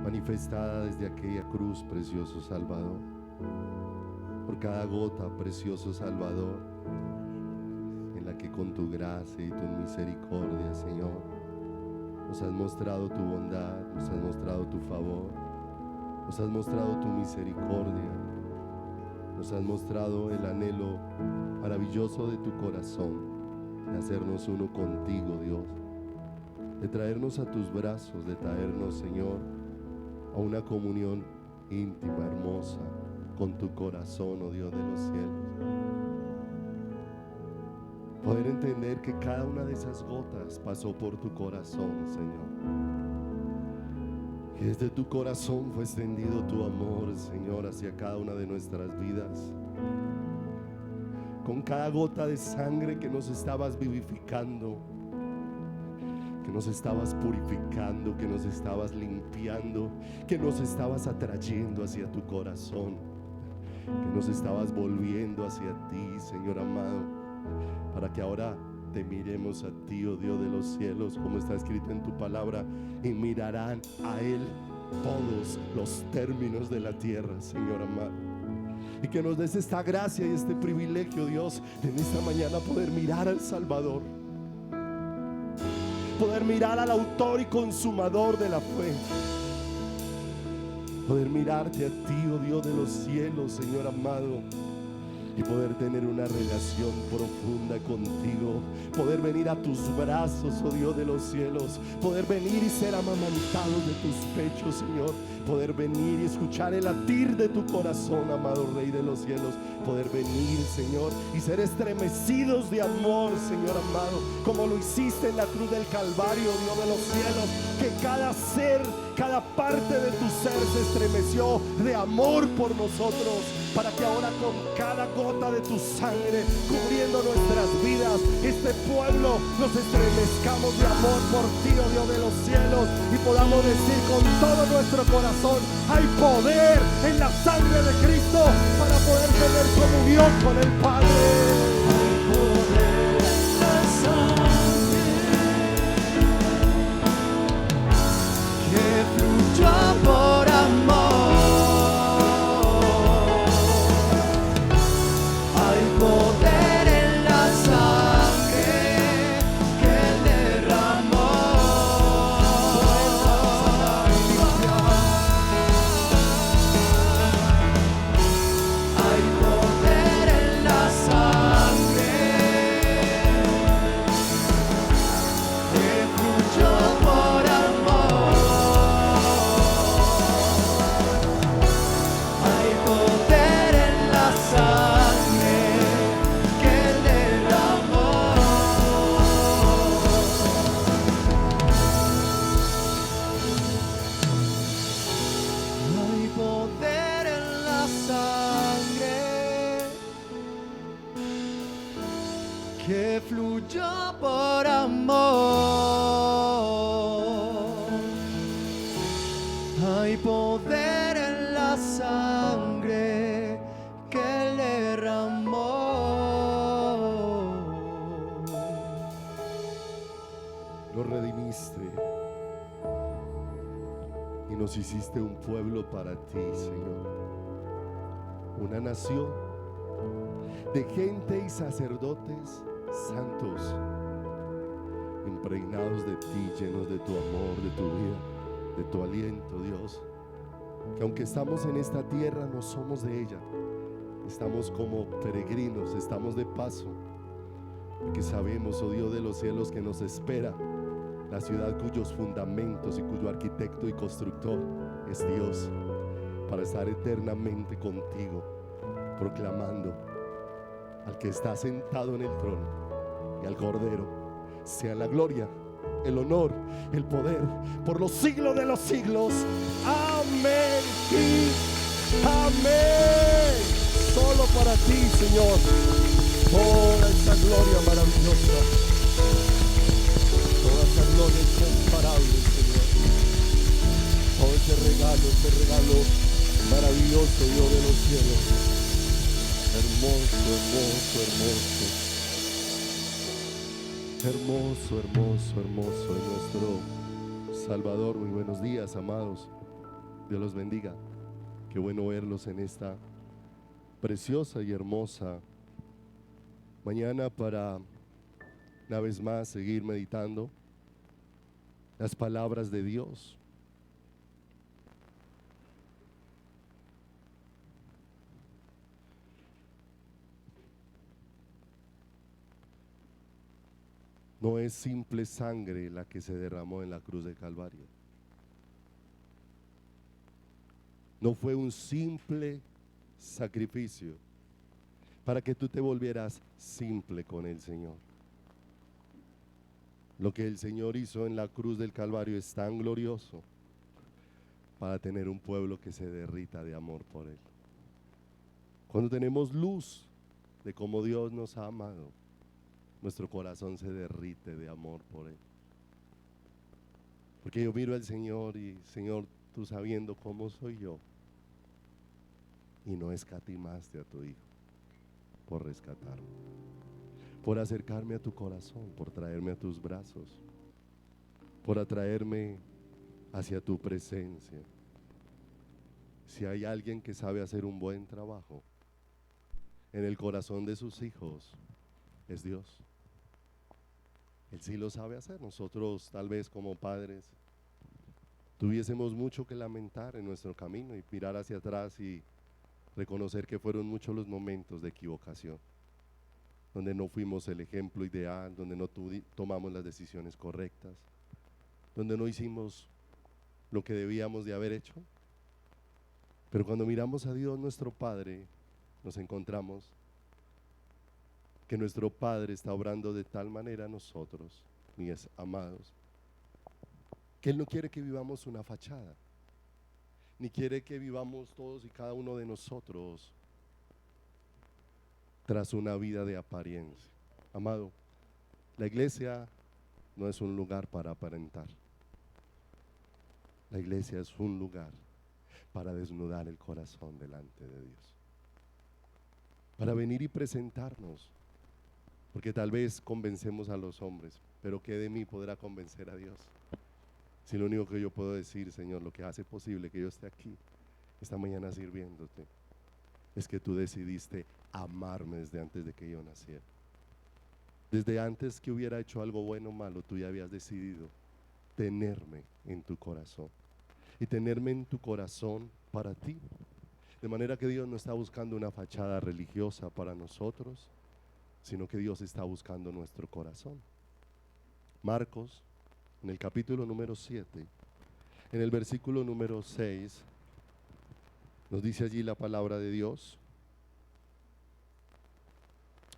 manifestada desde aquella cruz, precioso Salvador. Por cada gota, precioso Salvador, en la que con tu gracia y tu misericordia, Señor, nos has mostrado tu bondad, nos has mostrado tu favor, nos has mostrado tu misericordia, nos has mostrado el anhelo maravilloso de tu corazón, de hacernos uno contigo, Dios, de traernos a tus brazos, de traernos, Señor, a una comunión íntima, hermosa, con tu corazón, oh Dios de los cielos. Poder entender que cada una de esas gotas pasó por tu corazón, Señor. Y desde tu corazón fue extendido tu amor, Señor, hacia cada una de nuestras vidas. Con cada gota de sangre que nos estabas vivificando, que nos estabas purificando, que nos estabas limpiando, que nos estabas atrayendo hacia tu corazón, que nos estabas volviendo hacia ti, Señor amado, para que ahora te miremos a ti, oh Dios de los cielos, como está escrito en tu palabra, y mirarán a Él todos los términos de la tierra, Señor amado. Y que nos des esta gracia y este privilegio, Dios, en esta mañana poder mirar al Salvador, poder mirar al autor y consumador de la fe, poder mirarte a ti, oh Dios de los cielos, Señor amado, y poder tener una relación profunda contigo, poder venir a tus brazos, oh Dios de los cielos, poder venir y ser amamantados de tus pechos, Señor, poder venir y escuchar el latir de tu corazón, amado Rey de los cielos, poder venir, Señor, y ser estremecidos de amor, Señor amado, como lo hiciste en la cruz del Calvario, Dios de los cielos, que cada ser, cada parte de tu ser se estremeció de amor por nosotros, para que ahora con cada gota de tu sangre cubriendo nuestras vidas, este pueblo nos estremezcamos de amor por ti, oh Dios de los cielos, y podamos decir con todo nuestro corazón: hay poder en la sangre de Cristo para poder tener comunión con el Padre. Hay poder en la sangre que fluyó por amor. Que fluyó por amor. Hay poder en la sangre que Él derramó. Lo redimiste y nos hiciste un pueblo para ti, Señor, una nación de gente y sacerdotes santos, impregnados de ti, llenos de tu amor, de tu vida, de tu aliento, Dios. Que aunque estamos en esta tierra, no somos de ella, estamos como peregrinos, estamos de paso, porque sabemos, oh Dios de los cielos, que nos espera la ciudad cuyos fundamentos y cuyo arquitecto y constructor es Dios, para estar eternamente contigo, proclamando al que está sentado en el trono y al Cordero sea la gloria, el honor, el poder por los siglos de los siglos. Amén y amén. Solo para ti, Señor, toda esa gloria maravillosa, toda esa gloria incomparable, Señor, todo ese regalo maravilloso, Dios de los cielos. Hermoso, hermoso, hermoso. Hermoso, hermoso, hermoso es nuestro Salvador. Muy buenos días, amados. Dios los bendiga. Qué bueno verlos en esta preciosa y hermosa mañana para una vez más seguir meditando las palabras de Dios. No es simple sangre la que se derramó en la cruz del Calvario. No fue un simple sacrificio para que tú te volvieras simple con el Señor. Lo que el Señor hizo en la cruz del Calvario es tan glorioso para tener un pueblo que se derrita de amor por Él. Cuando tenemos luz de cómo Dios nos ha amado, nuestro corazón se derrite de amor por Él. Porque yo miro al Señor y, Señor, tú sabiendo cómo soy yo, y no escatimaste a tu Hijo por rescatarme, por acercarme a tu corazón, por traerme a tus brazos, por atraerme hacia tu presencia. Si hay alguien que sabe hacer un buen trabajo en el corazón de sus hijos, es Dios. Él sí lo sabe hacer. Nosotros tal vez como padres tuviésemos mucho que lamentar en nuestro camino y mirar hacia atrás y reconocer que fueron muchos los momentos de equivocación, donde no fuimos el ejemplo ideal, donde no tomamos las decisiones correctas, donde no hicimos lo que debíamos de haber hecho. Pero cuando miramos a Dios nuestro Padre, nos encontramos que nuestro Padre está obrando de tal manera a nosotros, mis amados, que Él no quiere que vivamos una fachada, ni quiere que vivamos todos y cada uno de nosotros tras una vida de apariencia. Amado, la iglesia no es un lugar para aparentar. La iglesia es un lugar para desnudar el corazón delante de Dios, para venir y presentarnos, porque tal vez convencemos a los hombres, pero ¿qué de mí podrá convencer a Dios? Si lo único que yo puedo decir, Señor, lo que hace posible que yo esté aquí esta mañana sirviéndote, es que tú decidiste amarme desde antes de que yo naciera. Desde antes que hubiera hecho algo bueno o malo, tú ya habías decidido tenerme en tu corazón y tenerme en tu corazón para ti. De manera que Dios no está buscando una fachada religiosa para nosotros, sino que Dios está buscando nuestro corazón. Marcos, en el capítulo número 7, en el versículo número 6, nos dice allí la palabra de Dios,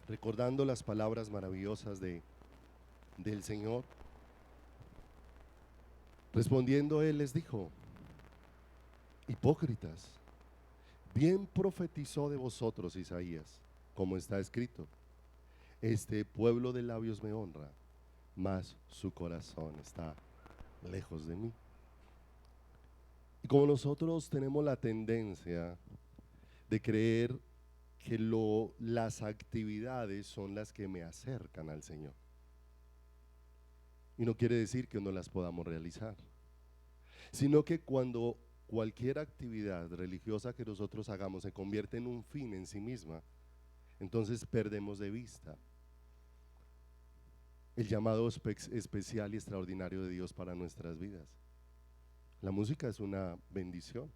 recordando las palabras maravillosas del Señor. Respondiendo Él les dijo: hipócritas, bien profetizó de vosotros Isaías, como está escrito: este pueblo de labios me honra, mas su corazón está lejos de mí. Y como nosotros tenemos la tendencia de creer que las actividades son las que me acercan al Señor, y no quiere decir que no las podamos realizar, sino que cuando cualquier actividad religiosa que nosotros hagamos se convierte en un fin en sí misma, entonces perdemos de vista el llamado especial y extraordinario de Dios para nuestras vidas. La música es una bendición.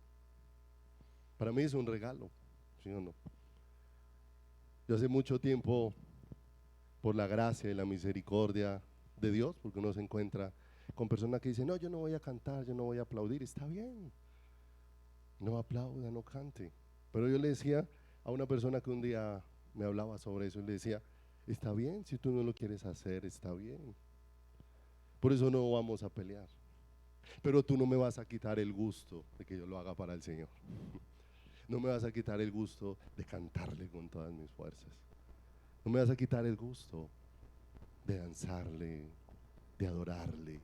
Para mí es un regalo, ¿sí o no? Yo hace mucho tiempo, por la gracia y la misericordia de Dios, porque uno se encuentra con personas que dicen: no, yo no voy a cantar, yo no voy a aplaudir. Está bien, no aplauda, no cante. Pero yo le decía a una persona que un día me hablaba sobre eso, y le decía: está bien, si tú no lo quieres hacer, está bien. Por eso no vamos a pelear. Pero tú no me vas a quitar el gusto de que yo lo haga para el Señor. No me vas a quitar el gusto de cantarle con todas mis fuerzas. No me vas a quitar el gusto de danzarle, de adorarle.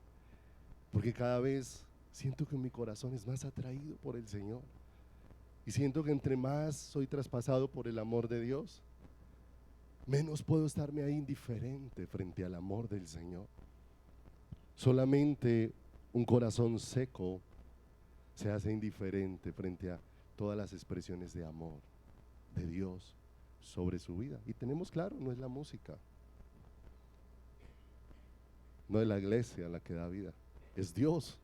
Porque cada vez siento que mi corazón es más atraído por el Señor. Y siento que entre más soy traspasado por el amor de Dios, menos puedo estarme ahí indiferente frente al amor del Señor. Solamente un corazón seco se hace indiferente frente a todas las expresiones de amor de Dios sobre su vida. Y tenemos claro, no es la música, no es la iglesia la que da vida, es Dios.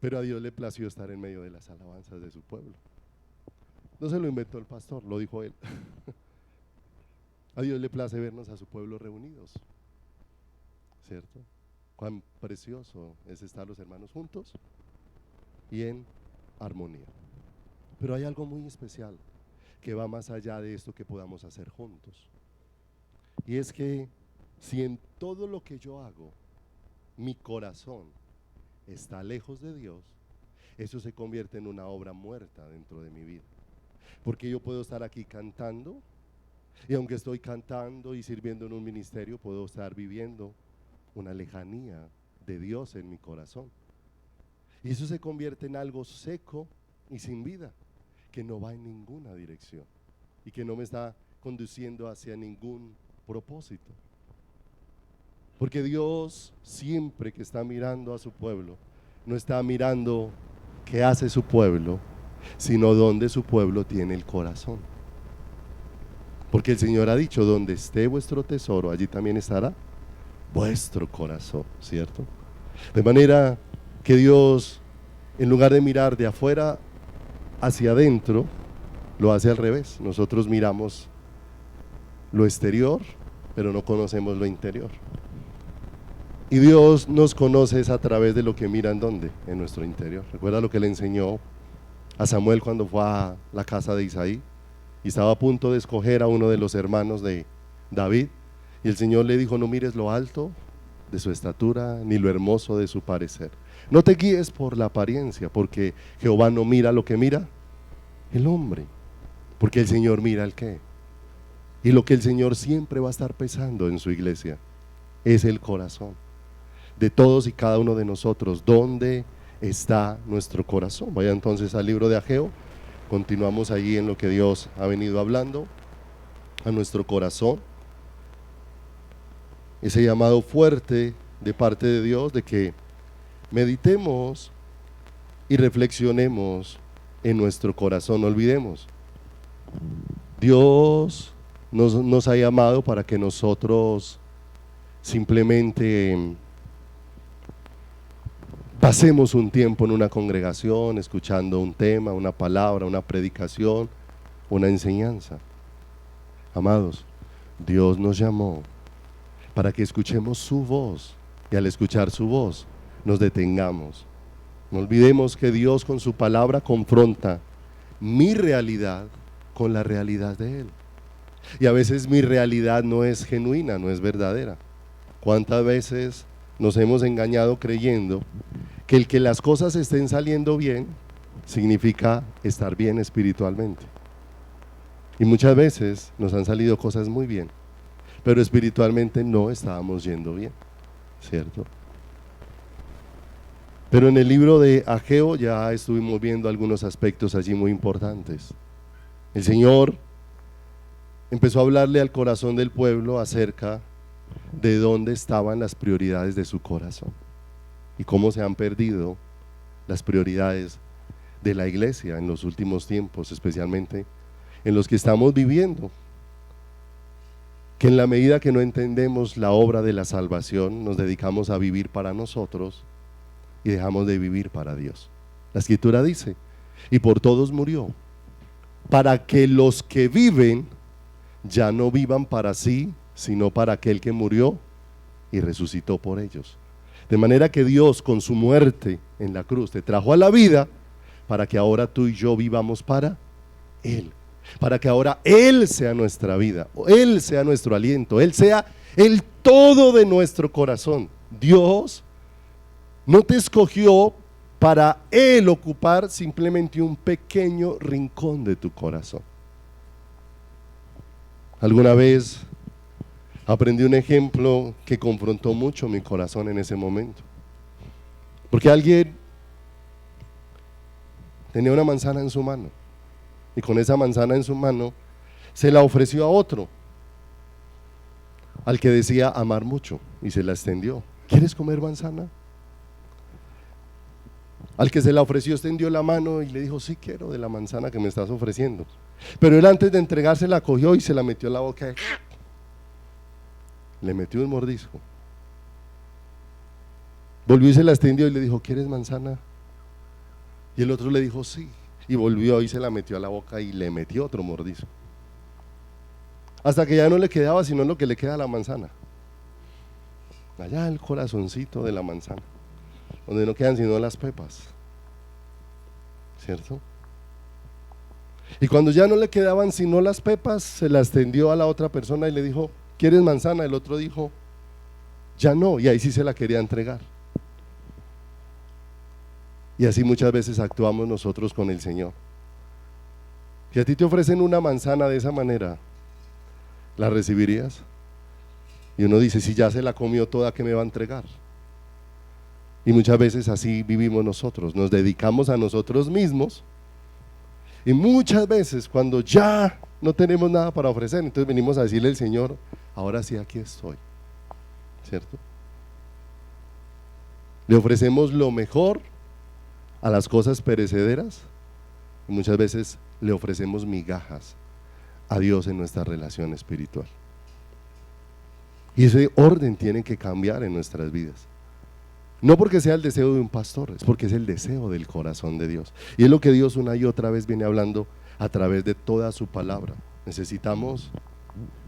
Pero a Dios le plació estar en medio de las alabanzas de su pueblo. No se lo inventó el pastor, lo dijo él. A Dios le place vernos a su pueblo reunidos, ¿cierto? Cuán precioso es estar los hermanos juntos y en armonía. Pero hay algo muy especial que va más allá de esto que podamos hacer juntos. Y es que si en todo lo que yo hago, mi corazón está lejos de Dios, eso se convierte en una obra muerta dentro de mi vida. Porque yo puedo estar aquí cantando, y aunque estoy cantando y sirviendo en un ministerio, puedo estar viviendo una lejanía de Dios en mi corazón. Y eso se convierte en algo seco y sin vida, que no va en ninguna dirección y que no me está conduciendo hacia ningún propósito. Porque Dios siempre que está mirando a su pueblo, no está mirando qué hace su pueblo, sino dónde su pueblo tiene el corazón. Porque el Señor ha dicho, donde esté vuestro tesoro, allí también estará vuestro corazón, ¿cierto? De manera que Dios, en lugar de mirar de afuera hacia adentro, lo hace al revés. Nosotros miramos lo exterior, pero no conocemos lo interior. Y Dios nos conoce a través de lo que mira en dónde, en nuestro interior. Recuerda lo que le enseñó a Samuel cuando fue a la casa de Isaí y estaba a punto de escoger a uno de los hermanos de David, y el Señor le dijo: no mires lo alto de su estatura ni lo hermoso de su parecer, no te guíes por la apariencia, porque Jehová no mira lo que mira el hombre, porque el Señor mira el qué. Y lo que el Señor siempre va a estar pesando en su iglesia es el corazón de todos y cada uno de nosotros. ¿Dónde está nuestro corazón? Vaya entonces al libro de Ageo. Continuamos allí en lo que Dios ha venido hablando a nuestro corazón. Ese llamado fuerte de parte de Dios de que meditemos y reflexionemos en nuestro corazón. No olvidemos, Dios nos ha llamado para que nosotros simplemente pasemos un tiempo en una congregación escuchando un tema, una palabra, una predicación, una enseñanza. Amados, Dios nos llamó para que escuchemos su voz, y al escuchar su voz nos detengamos. No olvidemos que Dios con su palabra confronta mi realidad con la realidad de Él. Y a veces mi realidad no es genuina, no es verdadera. ¿Cuántas veces nos hemos engañado creyendo que el que las cosas estén saliendo bien significa estar bien espiritualmente? Y muchas veces nos han salido cosas muy bien, pero espiritualmente no estábamos yendo bien, ¿cierto? Pero en el libro de Ageo ya estuvimos viendo algunos aspectos allí muy importantes. El Señor empezó a hablarle al corazón del pueblo acerca de dónde estaban las prioridades de su corazón y cómo se han perdido las prioridades de la iglesia en los últimos tiempos, especialmente en los que estamos viviendo, que en la medida que no entendemos la obra de la salvación, nos dedicamos a vivir para nosotros y dejamos de vivir para Dios. La Escritura dice: y por todos murió, para que los que viven ya no vivan para sí, sino para aquel que murió y resucitó por ellos. De manera que Dios con su muerte en la cruz te trajo a la vida para que ahora tú y yo vivamos para Él, para que ahora Él sea nuestra vida, Él sea nuestro aliento, Él sea el todo de nuestro corazón. Dios no te escogió para Él ocupar simplemente un pequeño rincón de tu corazón. Alguna vez aprendí un ejemplo que confrontó mucho mi corazón en ese momento, porque alguien tenía una manzana en su mano y con esa manzana en su mano se la ofreció a otro, al que decía amar mucho, y se la extendió. ¿Quieres comer manzana? Al que se la ofreció extendió la mano y le dijo: sí quiero de la manzana que me estás ofreciendo. Pero él, antes de entregarse, la cogió y se la metió en la boca. Le metió un mordisco. Volvió y se la extendió y le dijo: ¿quieres manzana? Y el otro le dijo: sí. Y volvió y se la metió a la boca y le metió otro mordisco. Hasta que ya no le quedaba sino lo que le queda a la manzana. Allá el corazoncito de la manzana, donde no quedan sino las pepas, ¿cierto? Y cuando ya no le quedaban sino las pepas, se las tendió a la otra persona y le dijo: ¿quieres manzana? El otro dijo: ya no, y ahí sí se la quería entregar. Y así muchas veces actuamos nosotros con el Señor. Si a ti te ofrecen una manzana de esa manera, ¿la recibirías? Y uno dice: si ya se la comió toda, ¿qué me va a entregar? Y muchas veces así vivimos nosotros, nos dedicamos a nosotros mismos, y muchas veces cuando ya no tenemos nada para ofrecer, entonces venimos a decirle al Señor: ahora sí, aquí estoy, ¿cierto? Le ofrecemos lo mejor a las cosas perecederas, y muchas veces le ofrecemos migajas a Dios en nuestra relación espiritual. Y ese orden tiene que cambiar en nuestras vidas. No porque sea el deseo de un pastor, es porque es el deseo del corazón de Dios. Y es lo que Dios una y otra vez viene hablando a través de toda su palabra. Necesitamos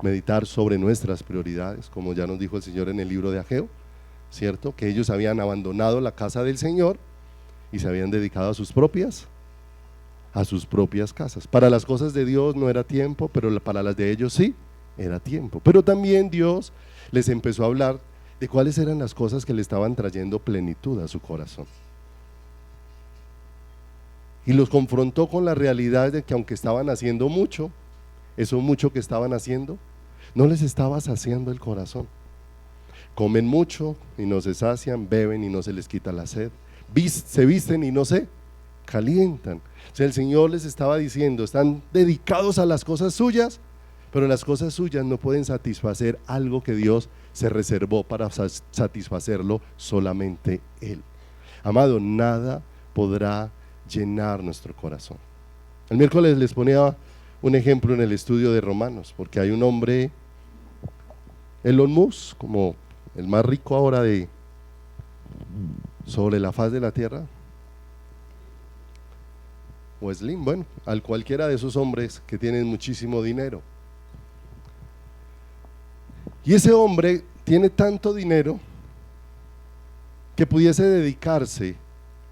meditar sobre nuestras prioridades, como ya nos dijo el Señor en el libro de Ageo, ¿cierto? Que ellos habían abandonado la casa del Señor y se habían dedicado a sus propias casas. Para las cosas de Dios no era tiempo, pero para las de ellos sí era tiempo. Pero también Dios les empezó a hablar de cuáles eran las cosas que le estaban trayendo plenitud a su corazón. Y los confrontó con la realidad de que aunque estaban haciendo mucho, eso mucho que estaban haciendo no les estaba saciando el corazón. Comen mucho y no se sacian, beben y no se les quita la sed, se visten y no se calientan. O sea, el Señor les estaba diciendo: están dedicados a las cosas suyas, pero las cosas suyas no pueden satisfacer algo que Dios se reservó para satisfacerlo solamente Él. Amado, nada podrá llenar nuestro corazón. El miércoles les ponía un ejemplo en el estudio de Romanos, porque hay un hombre, Elon Musk, como el más rico ahora sobre la faz de la tierra, o Slim, bueno, al cualquiera de esos hombres que tienen muchísimo dinero. Y ese hombre tiene tanto dinero que pudiese dedicarse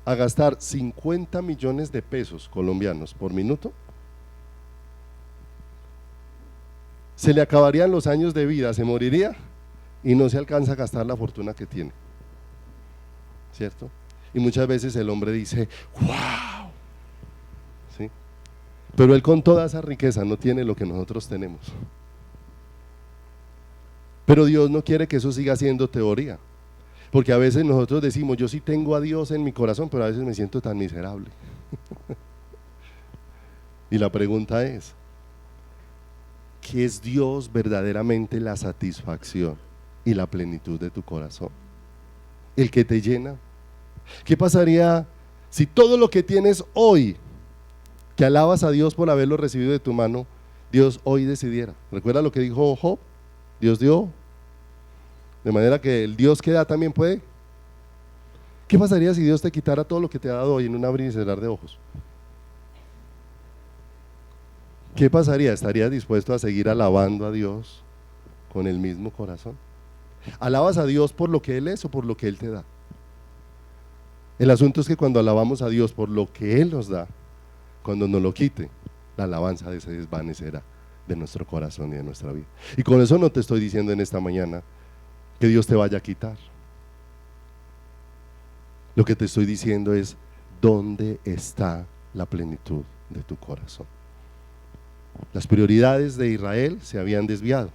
a gastar 50 millones de pesos colombianos por minuto. Se le acabarían los años de vida, se moriría y no se alcanza a gastar la fortuna que tiene, ¿cierto? Y muchas veces el hombre dice: ¡wow! ¿Sí? Pero él, con toda esa riqueza, no tiene lo que nosotros tenemos. Pero Dios no quiere que eso siga siendo teoría, porque a veces nosotros decimos: yo sí tengo a Dios en mi corazón, pero a veces me siento tan miserable. Y la pregunta es: ¿qué es Dios verdaderamente la satisfacción y la plenitud de tu corazón? ¿El que te llena? ¿Qué pasaría si todo lo que tienes hoy, que alabas a Dios por haberlo recibido de tu mano, Dios hoy decidiera? ¿Recuerda lo que dijo Job? Dios dio, de manera que el Dios que da también puede. ¿Qué pasaría si Dios te quitara todo lo que te ha dado hoy en un abrir y cerrar de ojos? ¿Qué pasaría? ¿Estarías dispuesto a seguir alabando a Dios con el mismo corazón? ¿Alabas a Dios por lo que Él es o por lo que Él te da? El asunto es que cuando alabamos a Dios por lo que Él nos da, cuando nos lo quite, la alabanza se desvanecerá de nuestro corazón y de nuestra vida. Y con eso no te estoy diciendo en esta mañana que Dios te vaya a quitar. Lo que te estoy diciendo es: ¿dónde está la plenitud de tu corazón? Las prioridades de Israel se habían desviado,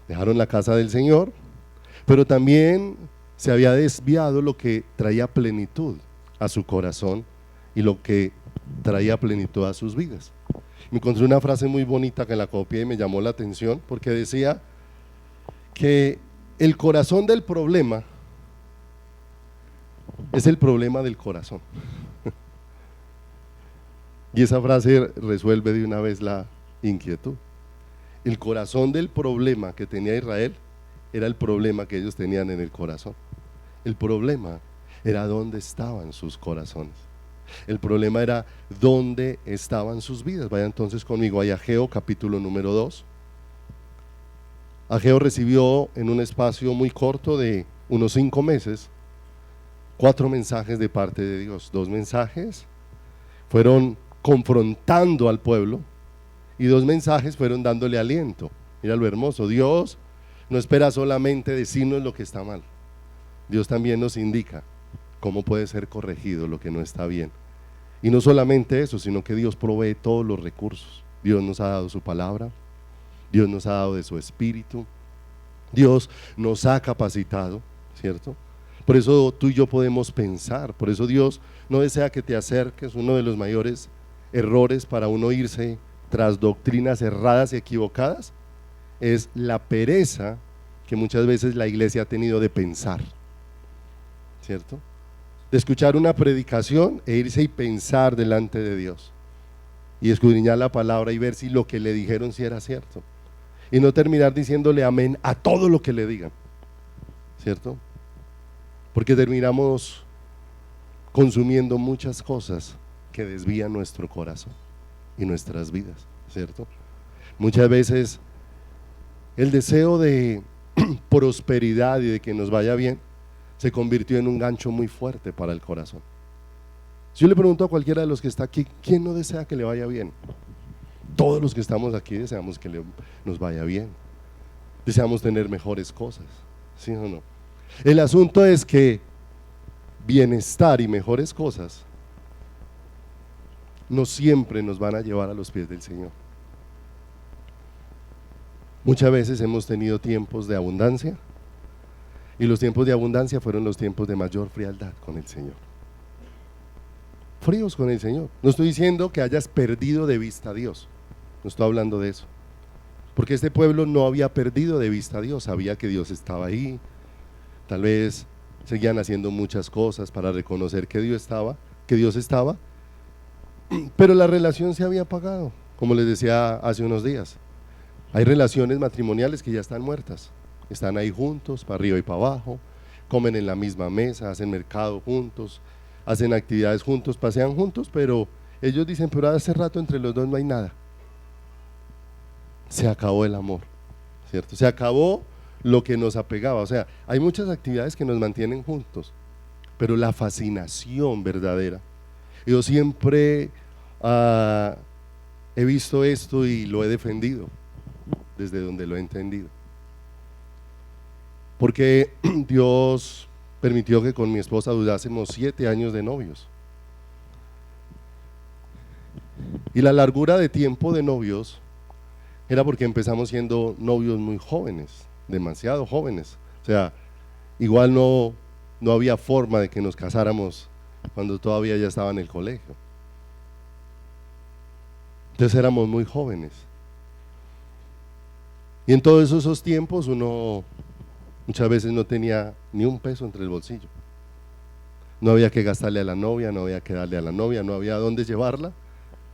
dejaron la casa del Señor, pero también se había desviado lo que traía plenitud a su corazón y lo que traía plenitud a sus vidas. Me encontré una frase muy bonita que la copié y me llamó la atención, porque decía que el corazón del problema es el problema del corazón. Y esa frase resuelve de una vez la inquietud. El corazón del problema que tenía Israel era el problema que ellos tenían en el corazón. El problema era dónde estaban sus corazones. El problema era dónde estaban sus vidas. Vaya entonces conmigo a Ageo capítulo número 2. Ageo recibió en un espacio muy corto de unos 5 meses 4 mensajes de parte de Dios. 2 mensajes fueron confrontando al pueblo y 2 mensajes fueron dándole aliento. Mira lo hermoso, Dios no espera solamente decirnos lo que está mal, Dios también nos indica cómo puede ser corregido lo que no está bien. Y no solamente eso, sino que Dios provee todos los recursos. Dios nos ha dado su palabra, Dios nos ha dado de su espíritu, Dios nos ha capacitado, ¿cierto? Por eso tú y yo podemos pensar, por eso Dios no desea que te acerques. Uno de los mayores errores para uno irse tras doctrinas erradas y equivocadas es la pereza que muchas veces la iglesia ha tenido de pensar, ¿cierto? De escuchar una predicación e irse y pensar delante de Dios y escudriñar la palabra y ver si lo que le dijeron si era cierto, y no terminar diciéndole amén a todo lo que le digan, ¿cierto? Porque terminamos consumiendo muchas cosas que desvían nuestro corazón y nuestras vidas, ¿cierto? Muchas veces el deseo de prosperidad y de que nos vaya bien se convirtió en un gancho muy fuerte para el corazón. Si yo le pregunto a cualquiera de los que está aquí, ¿quién no desea que le vaya bien? Todos los que estamos aquí deseamos que nos vaya bien, deseamos tener mejores cosas, ¿sí o no? El asunto es que bienestar y mejores cosas no siempre nos van a llevar a los pies del Señor. Muchas veces hemos tenido tiempos de abundancia y los tiempos de abundancia fueron los tiempos de mayor frialdad con el Señor. Fríos con el Señor. No estoy diciendo que hayas perdido de vista a Dios, no estoy hablando de eso, porque este pueblo no había perdido de vista a Dios, sabía que Dios estaba ahí, tal vez seguían haciendo muchas cosas para reconocer que Dios estaba, pero la relación se había apagado. Como les decía hace unos días, hay relaciones matrimoniales que ya están muertas, están ahí juntos, para arriba y para abajo, comen en la misma mesa, hacen mercado juntos, hacen actividades juntos, pasean juntos, pero ellos dicen, pero hace rato entre los dos no hay nada. Se acabó el amor, ¿cierto? Se acabó lo que nos apegaba. O sea, hay muchas actividades que nos mantienen juntos, pero la fascinación verdadera, yo siempre he visto esto y lo he defendido desde donde lo he entendido, porque Dios permitió que con mi esposa durásemos 7 años de novios, y la largura de tiempo de novios era porque empezamos siendo novios muy jóvenes, demasiado jóvenes. O sea, igual no había forma de que nos casáramos cuando todavía ya estaba en el colegio. Entonces éramos muy jóvenes. Y en todos esos tiempos uno muchas veces no tenía ni un peso entre el bolsillo. No había que gastarle a la novia, no había que darle a la novia, no había dónde llevarla,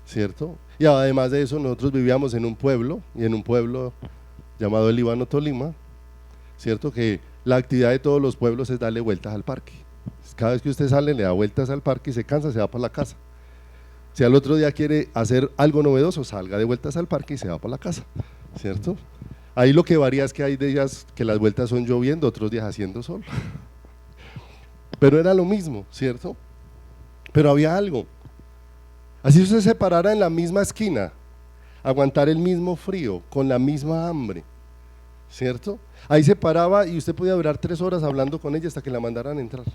¿cierto? Y además de eso nosotros vivíamos en un pueblo, y en un pueblo llamado el Líbano, Tolima, ¿cierto? Que la actividad de todos los pueblos es darle vueltas al parque. Cada vez que usted sale le da vueltas al parque y se cansa, se va para la casa. Si al otro día quiere hacer algo novedoso, salga de vueltas al parque y se va para la casa, ¿cierto? Ahí lo que varía es que hay días que las vueltas son lloviendo, otros días haciendo sol. Pero era lo mismo, ¿cierto? Pero había algo. Así usted se parara en la misma esquina, aguantar el mismo frío, con la misma hambre, ¿cierto? Ahí se paraba y usted podía durar 3 horas hablando con ella hasta que la mandaran a entrar.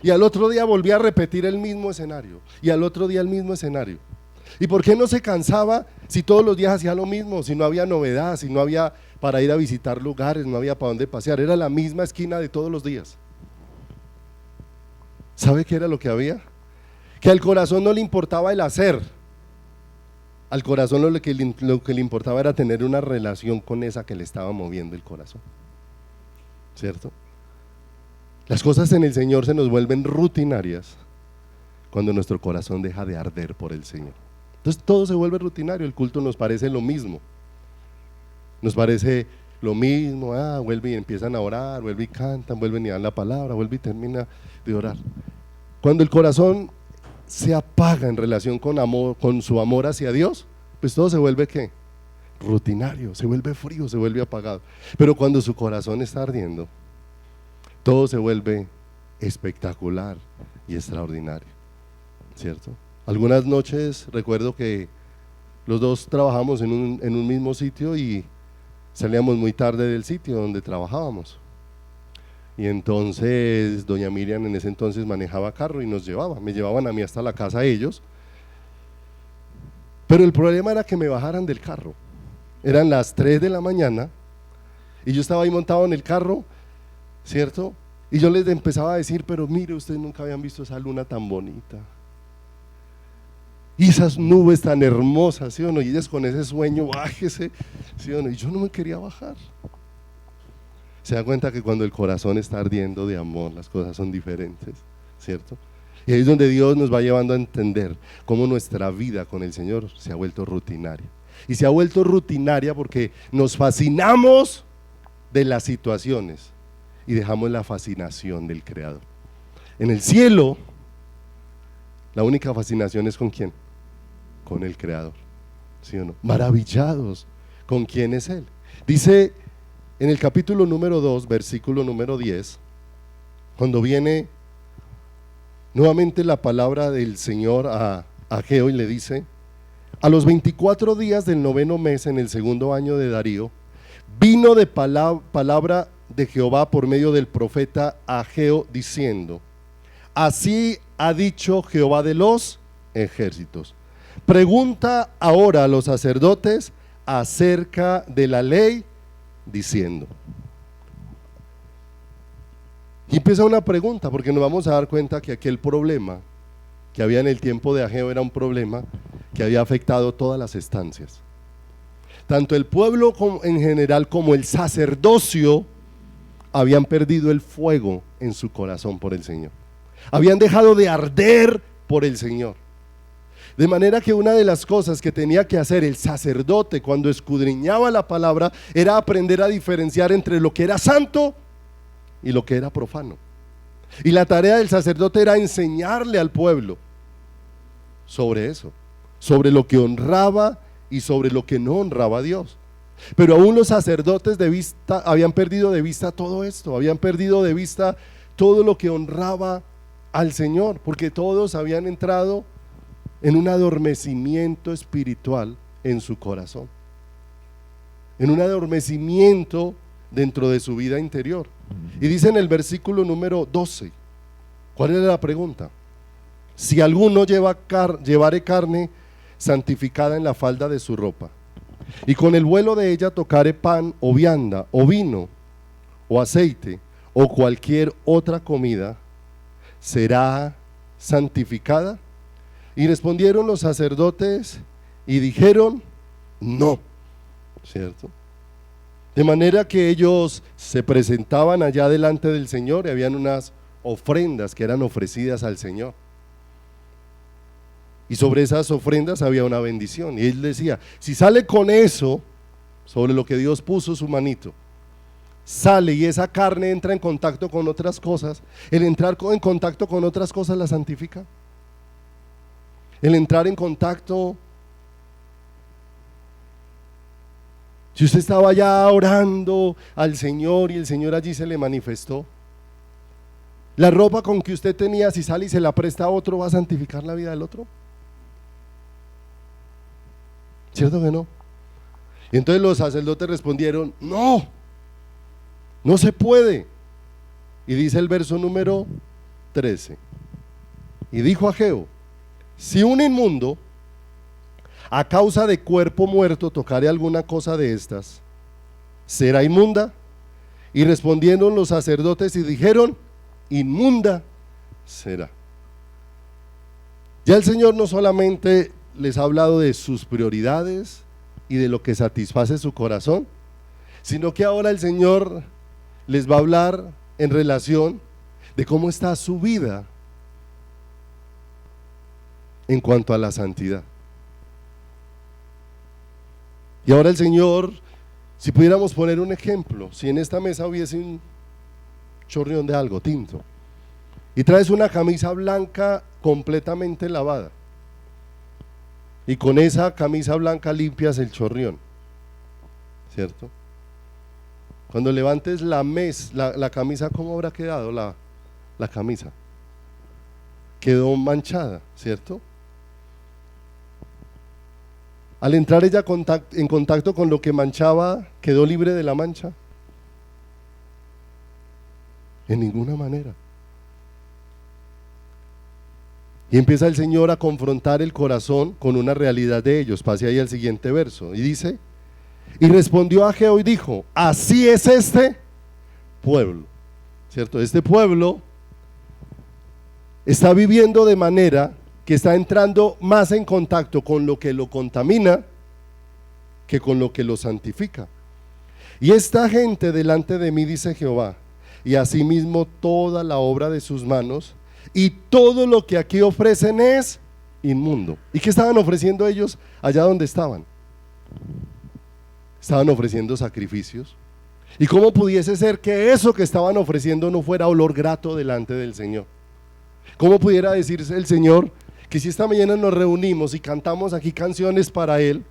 Y al otro día volvía a repetir el mismo escenario, y al otro día el mismo escenario. ¿Y por qué no se cansaba si todos los días hacía lo mismo? Si no había novedad, si no había para ir a visitar lugares, no había para dónde pasear, era la misma esquina de todos los días. ¿Sabe qué era lo que había? Que al corazón no le importaba el hacer, al corazón lo que le importaba era tener una relación con esa que le estaba moviendo el corazón, ¿cierto? Las cosas en el Señor se nos vuelven rutinarias cuando nuestro corazón deja de arder por el Señor. Entonces todo se vuelve rutinario, el culto nos parece lo mismo. Nos parece lo mismo, vuelve y empiezan a orar, vuelve y cantan, vuelven y dan la palabra, vuelve y termina de orar. Cuando el corazón se apaga en relación con su amor hacia Dios, pues todo se vuelve ¿qué? Rutinario, se vuelve frío, se vuelve apagado. Pero cuando su corazón está ardiendo, todo se vuelve espectacular y extraordinario, ¿cierto? Algunas noches recuerdo que los dos trabajamos en un mismo sitio y salíamos muy tarde del sitio donde trabajábamos. Y entonces doña Miriam en ese entonces manejaba carro y me llevaban a mí hasta la casa ellos. Pero el problema era que me bajaran del carro. Eran las 3 de la mañana y yo estaba ahí montado en el carro, ¿cierto? Y yo les empezaba a decir, pero mire, ustedes nunca habían visto esa luna tan bonita y esas nubes tan hermosas, ¿sí o no? Y ellas con ese sueño, bájese, ¿sí o no? Y yo no me quería bajar. Se da cuenta que cuando el corazón está ardiendo de amor, las cosas son diferentes, ¿cierto? Y ahí es donde Dios nos va llevando a entender cómo nuestra vida con el Señor se ha vuelto rutinaria. Y se ha vuelto rutinaria porque nos fascinamos de las situaciones y dejamos la fascinación del Creador. En el cielo, la única fascinación es ¿con quién? Con el Creador, ¿sí o no? Maravillados con quién es Él. Dice en el capítulo número 2, versículo número 10, cuando viene nuevamente la palabra del Señor a Ageo y le dice: a los 24 días del 9º mes, en el 2º año de Darío, vino de palabra de Jehová por medio del profeta Ageo diciendo: así ha dicho Jehová de los ejércitos, pregunta ahora a los sacerdotes acerca de la ley, diciendo. Y empieza una pregunta, porque nos vamos a dar cuenta que aquel problema que había en el tiempo de Ageo era un problema que había afectado todas las estancias. Tanto el pueblo en general como el sacerdocio habían perdido el fuego en su corazón por el Señor. Habían dejado de arder por el Señor. De manera que una de las cosas que tenía que hacer el sacerdote cuando escudriñaba la palabra era aprender a diferenciar entre lo que era santo y lo que era profano. Y la tarea del sacerdote era enseñarle al pueblo sobre eso, sobre lo que honraba y sobre lo que no honraba a Dios. Pero aún los sacerdotes habían perdido de vista todo esto, habían perdido de vista todo lo que honraba al Señor, porque todos habían entrado en un adormecimiento espiritual en su corazón, en un adormecimiento dentro de su vida interior. Y dice en el versículo número 12, ¿cuál era la pregunta? Si alguno llevare carne santificada en la falda de su ropa, y con el vuelo de ella tocare pan o vianda o vino o aceite o cualquier otra comida, ¿será santificada? Y respondieron los sacerdotes y dijeron no, ¿cierto? De manera que ellos se presentaban allá delante del Señor y habían unas ofrendas que eran ofrecidas al Señor. Y sobre esas ofrendas había una bendición. Y él decía, si sale con eso, sobre lo que Dios puso su manito, sale y esa carne entra en contacto con otras cosas, el entrar en contacto con otras cosas la santifica. El entrar en contacto, si usted estaba ya orando al Señor y el Señor allí se le manifestó, la ropa con que usted tenía, si sale y se la presta a otro, ¿va a santificar la vida del otro? ¿Cierto que no? Y entonces los sacerdotes respondieron, no, no se puede. Y dice el verso número 13, y dijo Ageo: si un inmundo a causa de cuerpo muerto tocare alguna cosa de estas, ¿será inmunda? Y respondieron los sacerdotes y dijeron, inmunda será. Ya el Señor no solamente les ha hablado de sus prioridades y de lo que satisface su corazón, sino que ahora el Señor les va a hablar en relación de cómo está su vida en cuanto a la santidad. Y ahora el Señor, si pudiéramos poner un ejemplo, si en esta mesa hubiese un chorreón de algo, tinto, y traes una camisa blanca completamente lavada, y con esa camisa blanca limpias el chorrión, ¿cierto? Cuando levantes la camisa, ¿cómo habrá quedado la camisa? Quedó manchada, ¿cierto? Al entrar ella en contacto con lo que manchaba, ¿quedó libre de la mancha? En ninguna manera. Y empieza el Señor a confrontar el corazón con una realidad de ellos. Pase ahí al siguiente verso. Y dice, y respondió Ageo y dijo, así es este pueblo, ¿cierto? Este pueblo está viviendo de manera que está entrando más en contacto con lo que lo contamina que con lo que lo santifica. Y esta gente delante de mí, dice Jehová, y asimismo toda la obra de sus manos, y todo lo que aquí ofrecen es inmundo. ¿Y qué estaban ofreciendo ellos allá donde estaban? Estaban ofreciendo sacrificios. ¿Y cómo pudiese ser que eso que estaban ofreciendo no fuera olor grato delante del Señor? ¿Cómo pudiera decirse el Señor que si esta mañana nos reunimos y cantamos aquí canciones para Él,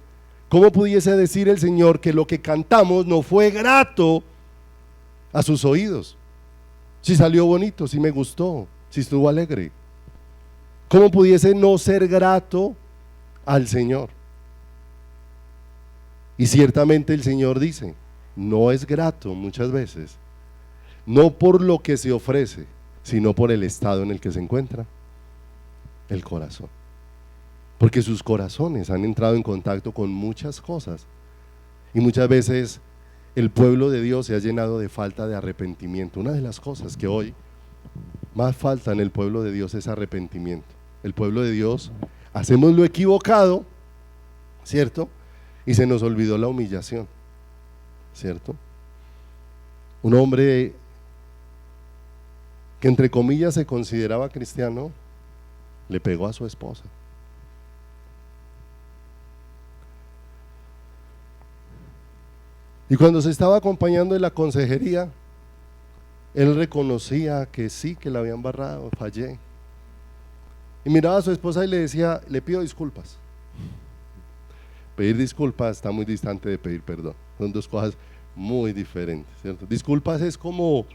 cómo pudiese decir el Señor que lo que cantamos no fue grato a sus oídos? Si salió bonito, si me gustó, si estuvo alegre, ¿cómo pudiese no ser grato al Señor? Y ciertamente el Señor dice, no es grato muchas veces, no por lo que se ofrece, sino por el estado en el que se encuentra el corazón. Porque sus corazones han entrado en contacto con muchas cosas y muchas veces el pueblo de Dios se ha llenado de falta de arrepentimiento. Una de las cosas que hoy más falta en el pueblo de Dios es arrepentimiento. El pueblo de Dios hacemos lo equivocado, ¿cierto? Y se nos olvidó la humillación, ¿cierto? Un hombre que entre comillas se consideraba cristiano, le pegó a su esposa. Y cuando se estaba acompañando en la consejería, él reconocía que sí, que la habían embarrado, fallé. Y miraba a su esposa y le decía, le pido disculpas. Pedir disculpas está muy distante de pedir perdón. Son dos cosas muy diferentes, ¿cierto? Disculpas es como,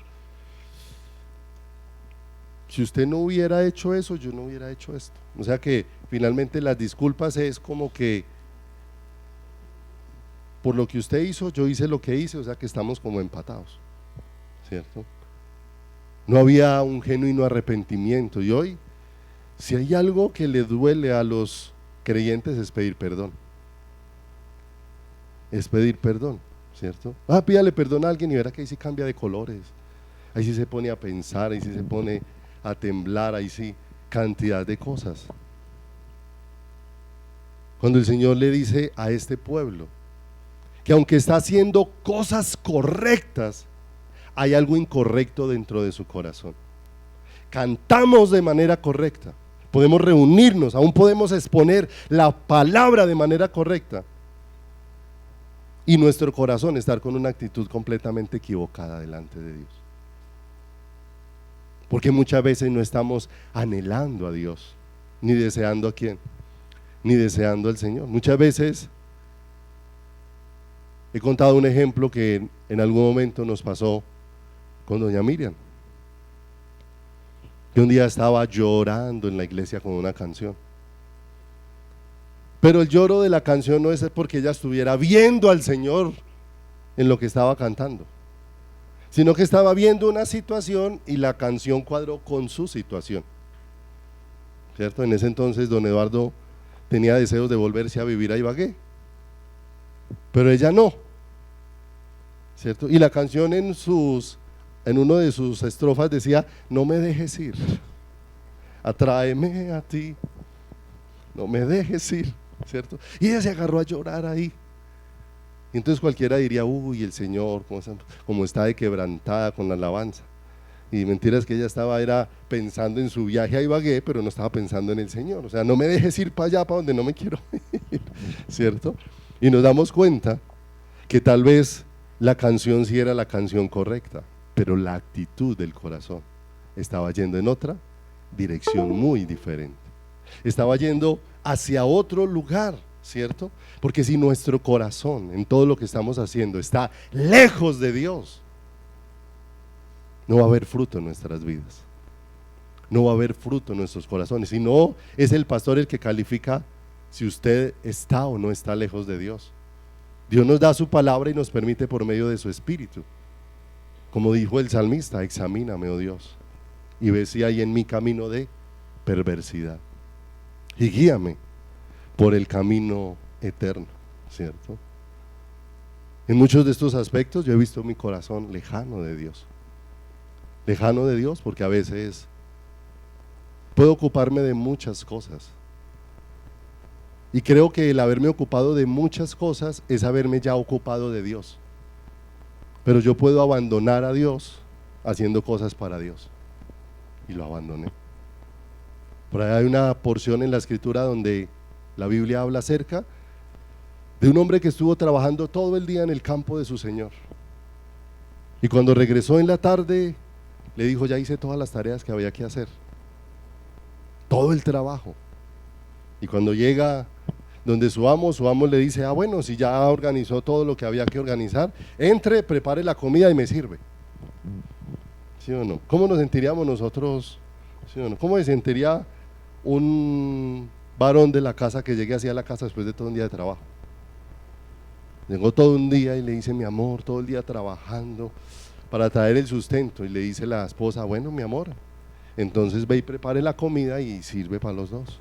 si usted no hubiera hecho eso, yo no hubiera hecho esto. O sea que finalmente las disculpas es como que por lo que usted hizo, yo hice lo que hice, o sea que estamos como empatados, ¿cierto? No había un genuino arrepentimiento. Y hoy, si hay algo que le duele a los creyentes es pedir perdón. Es pedir perdón, ¿cierto? Pídale perdón a alguien y verá que ahí sí cambia de colores. Ahí sí se pone a pensar, ahí sí se pone a temblar, ahí sí, cantidad de cosas. Cuando el Señor le dice a este pueblo que aunque está haciendo cosas correctas, hay algo incorrecto dentro de su corazón. Cantamos de manera correcta, podemos reunirnos, aún podemos exponer la palabra de manera correcta, y nuestro corazón estar con una actitud completamente equivocada delante de Dios. Porque muchas veces no estamos anhelando a Dios, ni deseando a quién, ni deseando al Señor. Muchas veces he contado un ejemplo que en algún momento nos pasó con doña Miriam, que un día estaba llorando en la iglesia con una canción. Pero el lloro de la canción no es porque ella estuviera viendo al Señor en lo que estaba cantando, sino que estaba viendo una situación y la canción cuadró con su situación, ¿cierto? En ese entonces don Eduardo tenía deseos de volverse a vivir a Ibagué, pero ella no, ¿cierto? Y la canción en uno de sus estrofas decía, no me dejes ir, atráeme a ti, no me dejes ir, ¿cierto? Y ella se agarró a llorar ahí. Y entonces cualquiera diría, uy, el Señor, cómo está de quebrantada con la alabanza. Y mentira es que ella era pensando en su viaje a Ibagué, pero no estaba pensando en el Señor. O sea, no me dejes ir para allá, para donde no me quiero ir, ¿cierto? Y nos damos cuenta que tal vez la canción sí era la canción correcta, pero la actitud del corazón estaba yendo en otra dirección muy diferente. Estaba yendo hacia otro lugar, ¿cierto? Porque si nuestro corazón en todo lo que estamos haciendo está lejos de Dios, no va a haber fruto en nuestras vidas, no va a haber fruto en nuestros corazones. Y no es el pastor el que califica si usted está o no está lejos de Dios. Dios nos da su palabra y nos permite por medio de su espíritu, como dijo el salmista: examíname, oh Dios, y ve si hay en mi camino de perversidad y guíame por el camino eterno, ¿cierto? En muchos de estos aspectos yo he visto mi corazón lejano de Dios porque a veces puedo ocuparme de muchas cosas, y creo que el haberme ocupado de muchas cosas es haberme ya ocupado de Dios, pero yo puedo abandonar a Dios haciendo cosas para Dios, y lo abandoné. Por ahí hay una porción en la escritura donde la Biblia habla acerca de un hombre que estuvo trabajando todo el día en el campo de su Señor, y cuando regresó en la tarde le dijo: ya hice todas las tareas que había que hacer, todo el trabajo. Y cuando llega donde su amo le dice: ah, bueno, si ya organizó todo lo que había que organizar, entre, prepare la comida y me sirve. ¿Sí o no? ¿Cómo nos sentiríamos nosotros? ¿Sí o no? ¿Cómo se sentiría un varón de la casa que llegue así a la casa después de todo un día de trabajo? Llegó todo un día y le dice: mi amor, todo el día trabajando para traer el sustento, y le dice la esposa: bueno, mi amor, entonces ve y prepare la comida y sirve para los dos.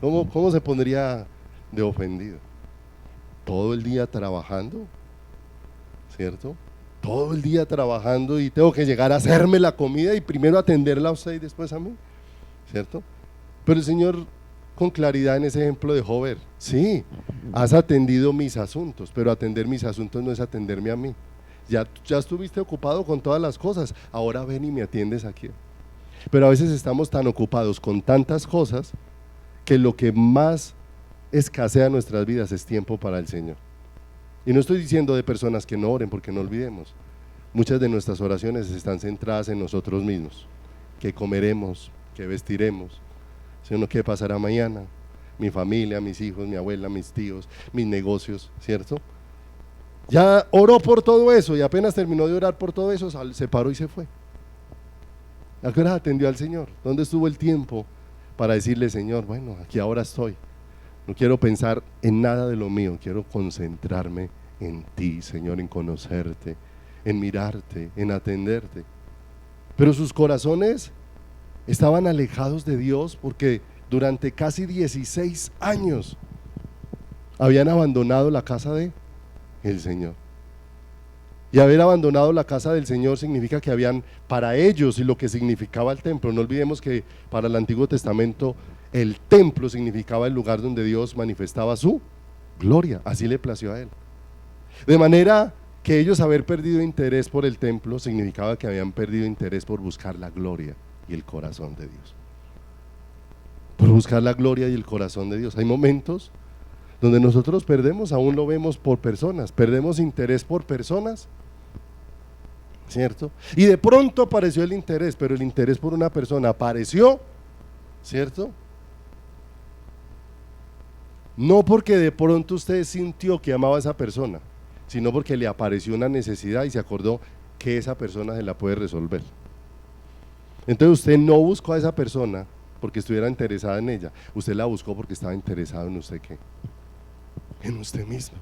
¿Cómo se pondría de ofendido? Todo el día trabajando, ¿cierto? Todo el día trabajando, y tengo que llegar a hacerme la comida y primero atenderla a usted y después a mí, ¿cierto? Pero el Señor, con claridad en ese ejemplo, dejó ver: sí, has atendido mis asuntos, pero atender mis asuntos no es atenderme a mí. Ya estuviste ocupado con todas las cosas, ahora ven y me atiendes aquí. Pero a veces estamos tan ocupados con tantas cosas que lo que más escasea en nuestras vidas es tiempo para el Señor. Y no estoy diciendo de personas que no oren, porque no olvidemos, muchas de nuestras oraciones están centradas en nosotros mismos: qué comeremos, qué vestiremos, sino qué pasará mañana, mi familia, mis hijos, mi abuela, mis tíos, mis negocios, ¿cierto? Ya oró por todo eso, y apenas terminó de orar por todo eso, se paró y se fue. ¿A qué hora atendió al Señor? ¿Dónde estuvo el tiempo para decirle: Señor, bueno, aquí ahora estoy, no quiero pensar en nada de lo mío, quiero concentrarme en ti, Señor, en conocerte, en mirarte, en atenderte? Pero sus corazones estaban alejados de Dios porque durante casi 16 años habían abandonado la casa de el Señor. Y haber abandonado la casa del Señor significa que habían, para ellos, y lo que significaba el templo, no olvidemos que para el Antiguo Testamento el templo significaba el lugar donde Dios manifestaba su gloria, así le plació a él. De manera que ellos, haber perdido interés por el templo, significaba que habían perdido interés por buscar la gloria y el corazón de Dios. Por buscar la gloria y el corazón de Dios. Hay momentos donde nosotros perdemos, aún lo vemos por personas, perdemos interés por personas, ¿cierto? Y de pronto apareció el interés, pero el interés por una persona apareció, ¿cierto? No porque de pronto usted sintió que amaba a esa persona, sino porque le apareció una necesidad y se acordó que esa persona se la puede resolver. Entonces usted no buscó a esa persona porque estuviera interesada en ella, usted la buscó porque estaba interesado en usted. ¿Qué? En usted mismo.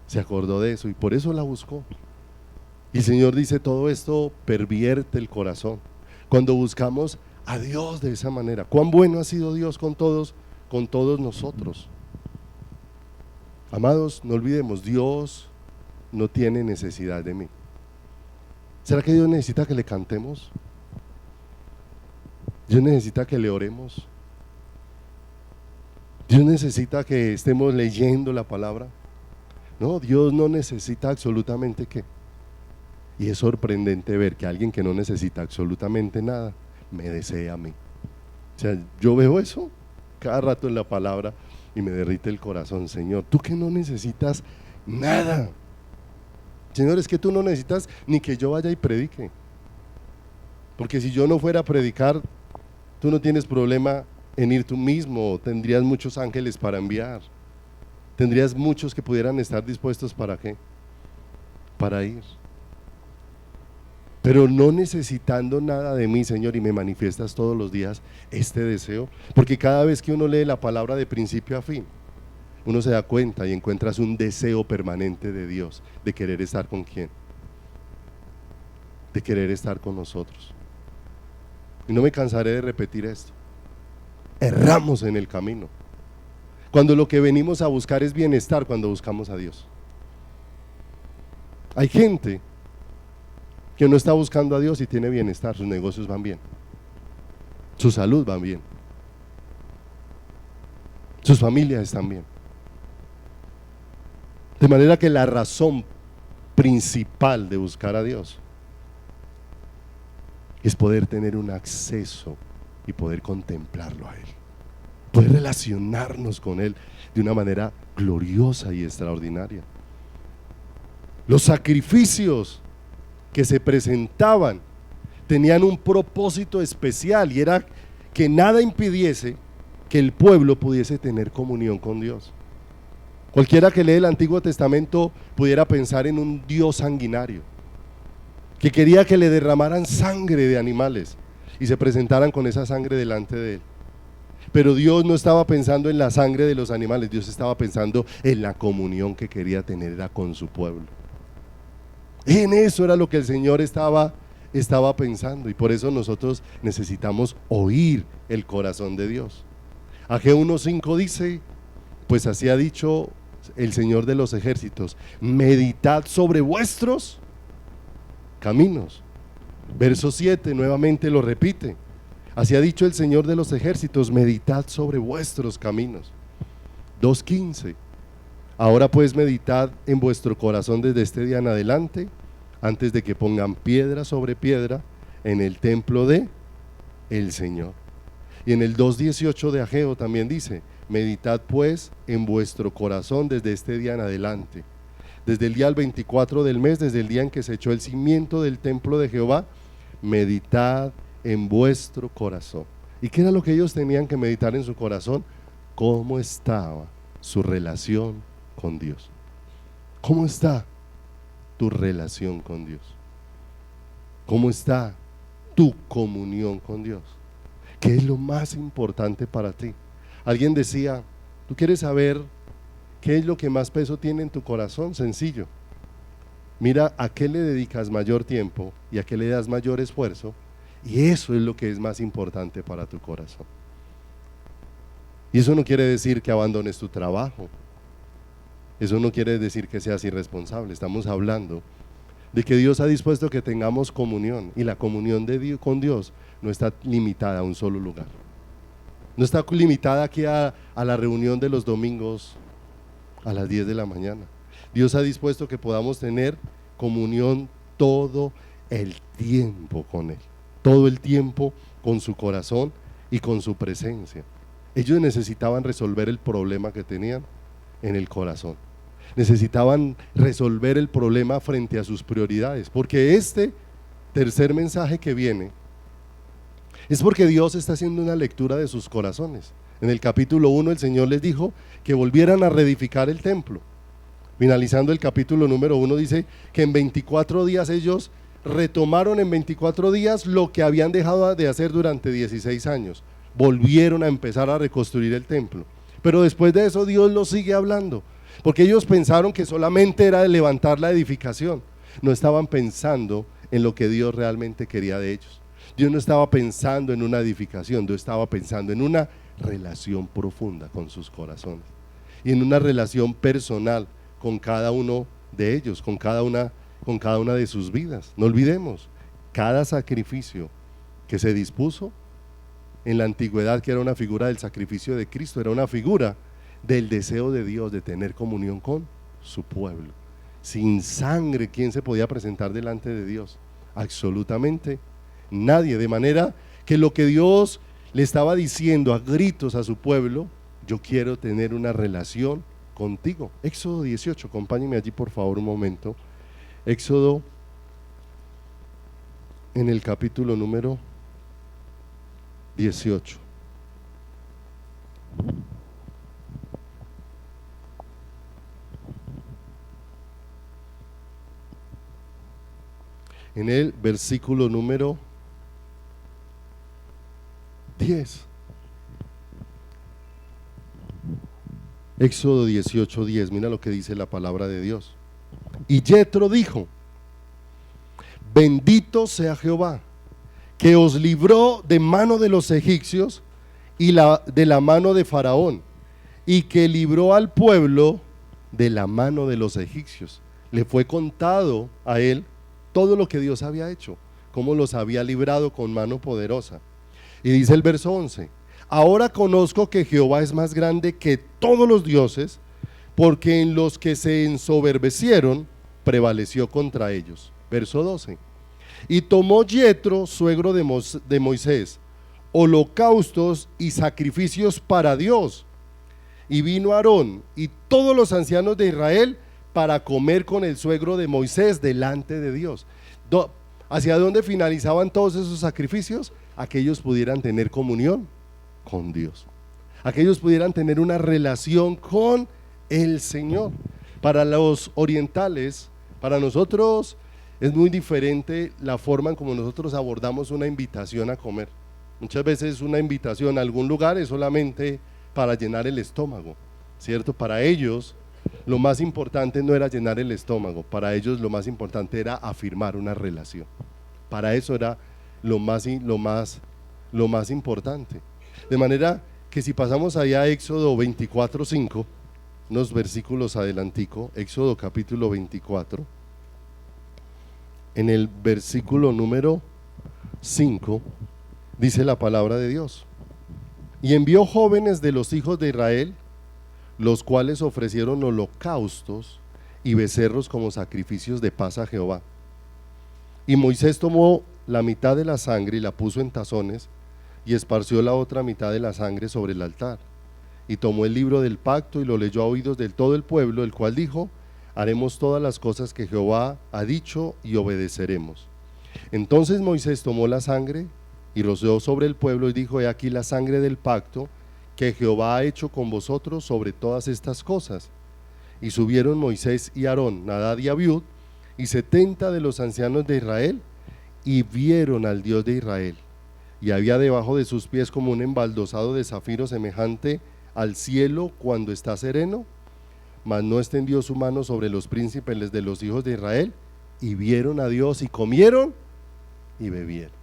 Se acordó de eso y por eso la buscó. Y el Señor dice: todo esto pervierte el corazón. Cuando buscamos a Dios de esa manera, cuán bueno ha sido Dios con todos nosotros. Amados, no olvidemos, Dios no tiene necesidad de mí. ¿Será que Dios necesita que le cantemos? Dios necesita que le oremos. Dios necesita que estemos leyendo la palabra. No, Dios no necesita absolutamente qué. Y es sorprendente ver que alguien que no necesita absolutamente nada me desea a mí. O sea, yo veo eso cada rato en la palabra y me derrite el corazón. Señor, tú que no necesitas nada. Señor, es que tú no necesitas ni que yo vaya y predique. Porque si yo no fuera a predicar, tú no tienes problema en ir tú mismo. Tendrías muchos ángeles para enviar. Tendrías muchos que pudieran estar dispuestos ¿para qué? Para ir. Pero no necesitando nada de mí, Señor, y me manifiestas todos los días este deseo, porque cada vez que uno lee la palabra de principio a fin, uno se da cuenta y encuentras un deseo permanente de Dios, de querer estar con quién, de querer estar con nosotros. Y no me cansaré de repetir esto: erramos en el camino, cuando lo que venimos a buscar es bienestar, cuando buscamos a Dios. Hay gente que no está buscando a Dios y tiene bienestar, sus negocios van bien, su salud va bien, sus familias están bien. De manera que la razón principal de buscar a Dios es poder tener un acceso y poder contemplarlo a Él, poder relacionarnos con Él de una manera gloriosa y extraordinaria. Los sacrificios que se presentaban tenían un propósito especial, y era que nada impidiese que el pueblo pudiese tener comunión con Dios. Cualquiera que lee el Antiguo Testamento pudiera pensar en un Dios sanguinario, que quería que le derramaran sangre de animales y se presentaran con esa sangre delante de Él. Pero Dios no estaba pensando en la sangre de los animales, Dios estaba pensando en la comunión que quería tener era con su pueblo. En eso era lo que el Señor estaba pensando, y por eso nosotros necesitamos oír el corazón de Dios. Ageo 1:5 dice: pues así ha dicho el Señor de los ejércitos, meditad sobre vuestros caminos. Verso 7 nuevamente lo repite: así ha dicho el Señor de los ejércitos, meditad sobre vuestros caminos. 2:15: ahora pues meditad en vuestro corazón desde este día en adelante, antes de que pongan piedra sobre piedra en el templo de el Señor. Y en el 2:18 de Ageo también dice: meditad pues en vuestro corazón desde este día en adelante, desde el día 24 del mes, desde el día en que se echó el cimiento del templo de Jehová, meditad en vuestro corazón. ¿Y qué era lo que ellos tenían que meditar en su corazón? ¿Cómo estaba su relación con Dios? ¿Cómo está tu relación con Dios? ¿Cómo está tu comunión con Dios? ¿Qué es lo más importante para ti? Alguien decía: ¿tú quieres saber qué es lo que más peso tiene en tu corazón? Sencillo: mira a qué le dedicas mayor tiempo y a qué le das mayor esfuerzo, y eso es lo que es más importante para tu corazón. Y eso no quiere decir que abandones tu trabajo, eso no quiere decir que seas irresponsable. Estamos hablando de que Dios ha dispuesto que tengamos comunión, y la comunión de Dios con Dios no está limitada a un solo lugar, no está limitada aquí a la reunión de los domingos a las 10 de la mañana. Dios ha dispuesto que podamos tener comunión todo el tiempo con Él, todo el tiempo con su corazón y con su presencia. Ellos necesitaban resolver el problema que tenían en el corazón, necesitaban resolver el problema frente a sus prioridades, porque este tercer mensaje que viene es porque Dios está haciendo una lectura de sus corazones. En el capítulo 1 el Señor les dijo que volvieran a reedificar el templo. Finalizando el capítulo número 1 dice que en 24 días ellos retomaron en 24 días lo que habían dejado de hacer durante 16 años. Volvieron a empezar a reconstruir el templo. Pero después de eso Dios los sigue hablando, porque ellos pensaron que solamente era de levantar la edificación. No estaban pensando en lo que Dios realmente quería de ellos. Dios no estaba pensando en una edificación, Dios estaba pensando en una relación profunda con sus corazones y en una relación personal con cada uno de ellos, con cada una de sus vidas. No olvidemos, cada sacrificio que se dispuso en la antigüedad, que era una figura del sacrificio de Cristo, era una figura del deseo de Dios de tener comunión con su pueblo. sin sangre, ¿quién se podía presentar delante de Dios? Absolutamente nadie. De manera que lo que Dios le estaba diciendo a gritos a su pueblo: yo quiero tener una relación contigo. Éxodo 18, acompáñenme allí por favor un momento. Éxodo, en el capítulo número 18. En el versículo número 10. Éxodo 18, 10. Mira lo que dice la palabra de Dios. Y Jetro dijo: bendito sea Jehová, que os libró de mano de los egipcios y de la mano de Faraón, y que libró al pueblo de la mano de los egipcios. Le fue contado a él todo lo que Dios había hecho, cómo los había librado con mano poderosa. Y dice el verso 11: ahora conozco que Jehová es más grande que todos los dioses, porque en los que se ensoberbecieron prevaleció contra ellos. Verso 12: y tomó Jetro, suegro de Moisés, holocaustos y sacrificios para Dios, y vino Aarón y todos los ancianos de Israel para comer con el suegro de Moisés delante de Dios. ¿Hacia dónde finalizaban todos esos sacrificios? A que ellos pudieran tener comunión con Dios, a que ellos pudieran tener una relación con el Señor. Para los orientales, para nosotros es muy diferente la forma en como nosotros abordamos una invitación a comer. Muchas veces una invitación a algún lugar es solamente para llenar el estómago, ¿cierto? Para ellos lo más importante no era llenar el estómago, para ellos lo más importante era afirmar una relación. Para eso era lo más importante. De manera que si pasamos allá a Éxodo 24, 5, unos versículos adelantico, Éxodo capítulo 24, en el versículo número 5, dice la palabra de Dios: y envió jóvenes de los hijos de Israel, los cuales ofrecieron holocaustos y becerros como sacrificios de paz a Jehová. Y Moisés tomó la mitad de la sangre y la puso en tazones, y esparció la otra mitad de la sangre sobre el altar. Y tomó el libro del pacto y lo leyó a oídos de todo el pueblo, el cual dijo: haremos todas las cosas que Jehová ha dicho y obedeceremos. Entonces Moisés tomó la sangre y roció sobre el pueblo y dijo: he aquí la sangre del pacto que Jehová ha hecho con vosotros sobre todas estas cosas. Y subieron Moisés y Aarón, Nadab y Abiud, y 70 de los ancianos de Israel, y vieron al Dios de Israel. Y había debajo de sus pies como un embaldosado de zafiro semejante al cielo cuando está sereno, mas no extendió su mano sobre los príncipes de los hijos de Israel, y vieron a Dios y comieron y bebieron.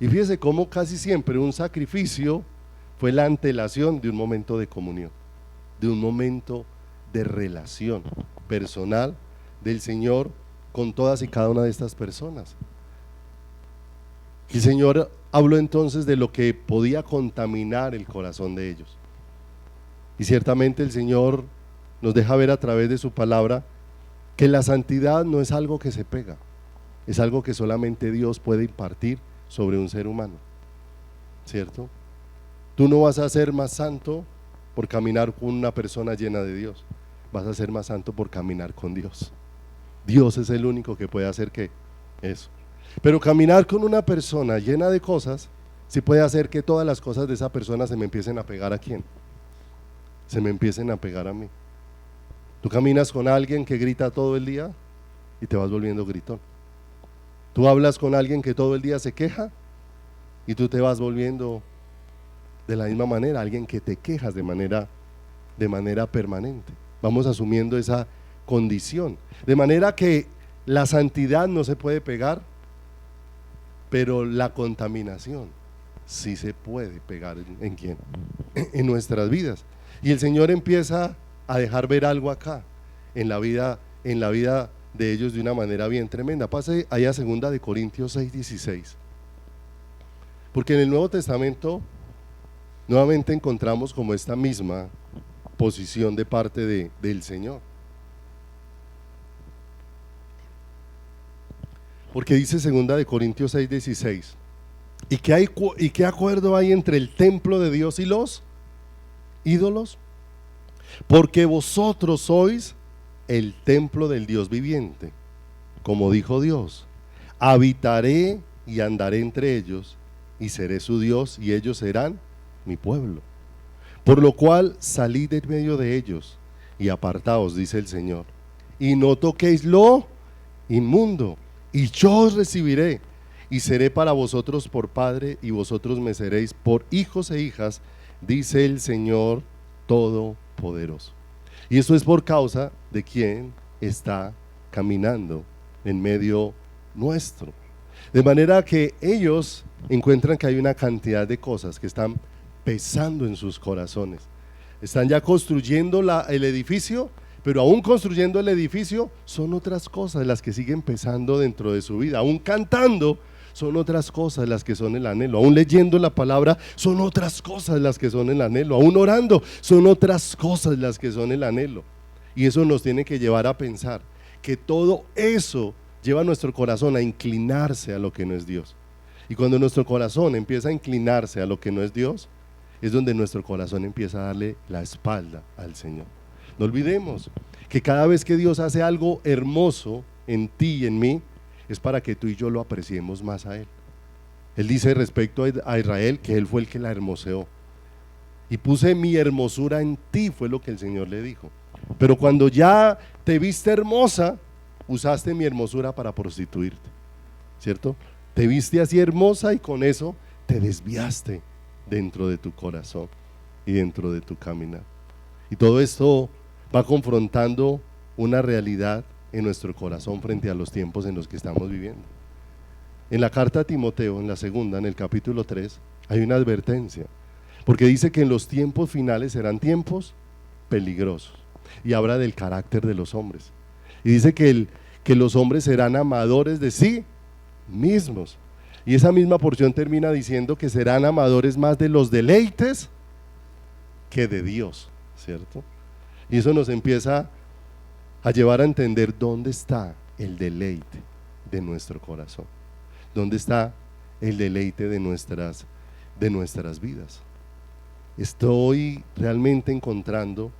Y fíjese cómo casi siempre un sacrificio fue la antelación de un momento de comunión, de un momento de relación personal del Señor con todas y cada una de estas personas. El Señor habló entonces de lo que podía contaminar el corazón de ellos. Y ciertamente el Señor nos deja ver a través de su palabra que la santidad no es algo que se pega, es algo que solamente Dios puede impartir sobre un ser humano, ¿cierto? Tú no vas a ser más santo por caminar con una persona llena de Dios, vas a ser más santo por caminar con Dios. Dios es el único que puede hacer que eso. Pero caminar con una persona llena de cosas sí puede hacer que todas las cosas de esa persona se me empiecen a pegar. ¿A quién? Se me empiecen a pegar a mí. Tú caminas con alguien que grita todo el día y te vas volviendo gritón. Tú hablas con alguien que todo el día se queja y tú te vas volviendo de la misma manera, alguien que te quejas de manera permanente. Vamos asumiendo esa condición. De manera que la santidad no se puede pegar, pero la contaminación sí se puede pegar. ¿En quién? En nuestras vidas. Y el Señor empieza a dejar ver algo acá, en la vida de ellos de una manera bien tremenda. Pase allá a 2 Corintios 6:16. Porque en el Nuevo Testamento nuevamente encontramos como esta misma posición de parte del Señor. Porque dice 2 Corintios 6:16. ¿Y qué acuerdo hay entre el templo de Dios y los ídolos? Porque vosotros sois el templo del Dios viviente. Como dijo Dios: habitaré y andaré entre ellos, y seré su Dios, y ellos serán mi pueblo. Por lo cual salid de medio de ellos y apartaos, dice el Señor, y no toquéis lo inmundo, y yo os recibiré, y seré para vosotros por padre, y vosotros me seréis por hijos e hijas, dice el Señor Todopoderoso. Y eso es por causa de quien está caminando en medio nuestro. De manera que ellos encuentran que hay una cantidad de cosas que están pesando en sus corazones. Están ya construyendo el edificio, pero aún construyendo el edificio son otras cosas las que siguen pesando dentro de su vida. Aún cantando son otras cosas las que son el anhelo. Aún leyendo la palabra son otras cosas las que son el anhelo. Aún orando son otras cosas las que son el anhelo. Y eso nos tiene que llevar a pensar que todo eso lleva a nuestro corazón a inclinarse a lo que no es Dios. Y cuando nuestro corazón empieza a inclinarse a lo que no es Dios, es donde nuestro corazón empieza a darle la espalda al Señor. No olvidemos que cada vez que Dios hace algo hermoso en ti y en mí, es para que tú y yo lo apreciemos más a Él. Él dice respecto a Israel que Él fue el que la hermoseó. Y puse mi hermosura en ti, fue lo que el Señor le dijo. Pero cuando ya te viste hermosa, usaste mi hermosura para prostituirte, ¿cierto? Te viste así hermosa y con eso te desviaste dentro de tu corazón y dentro de tu caminar. Y todo esto va confrontando una realidad en nuestro corazón frente a los tiempos en los que estamos viviendo. En la carta a Timoteo, en la segunda, en el capítulo 3, hay una advertencia, porque dice que en los tiempos finales serán tiempos peligrosos, y habla del carácter de los hombres, y dice que los hombres serán amadores de sí mismos, y esa misma porción termina diciendo que serán amadores más de los deleites que de Dios, ¿cierto? Y eso nos empieza a llevar a entender dónde está el deleite de nuestro corazón, dónde está el deleite de nuestras vidas. Estoy realmente encontrando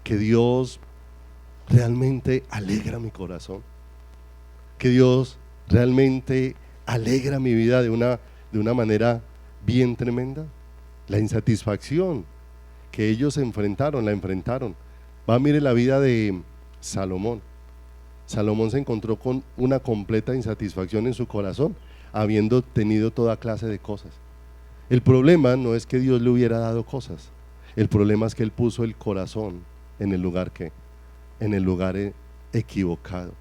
que Dios realmente alegra mi corazón, que Dios realmente alegra mi vida de una manera bien tremenda. La insatisfacción que ellos la enfrentaron. Mire la vida de Salomón. Salomón se encontró con una completa insatisfacción en su corazón, habiendo tenido toda clase de cosas. El problema no es que Dios le hubiera dado cosas, el problema es que él puso el corazón en el lugar equivocado.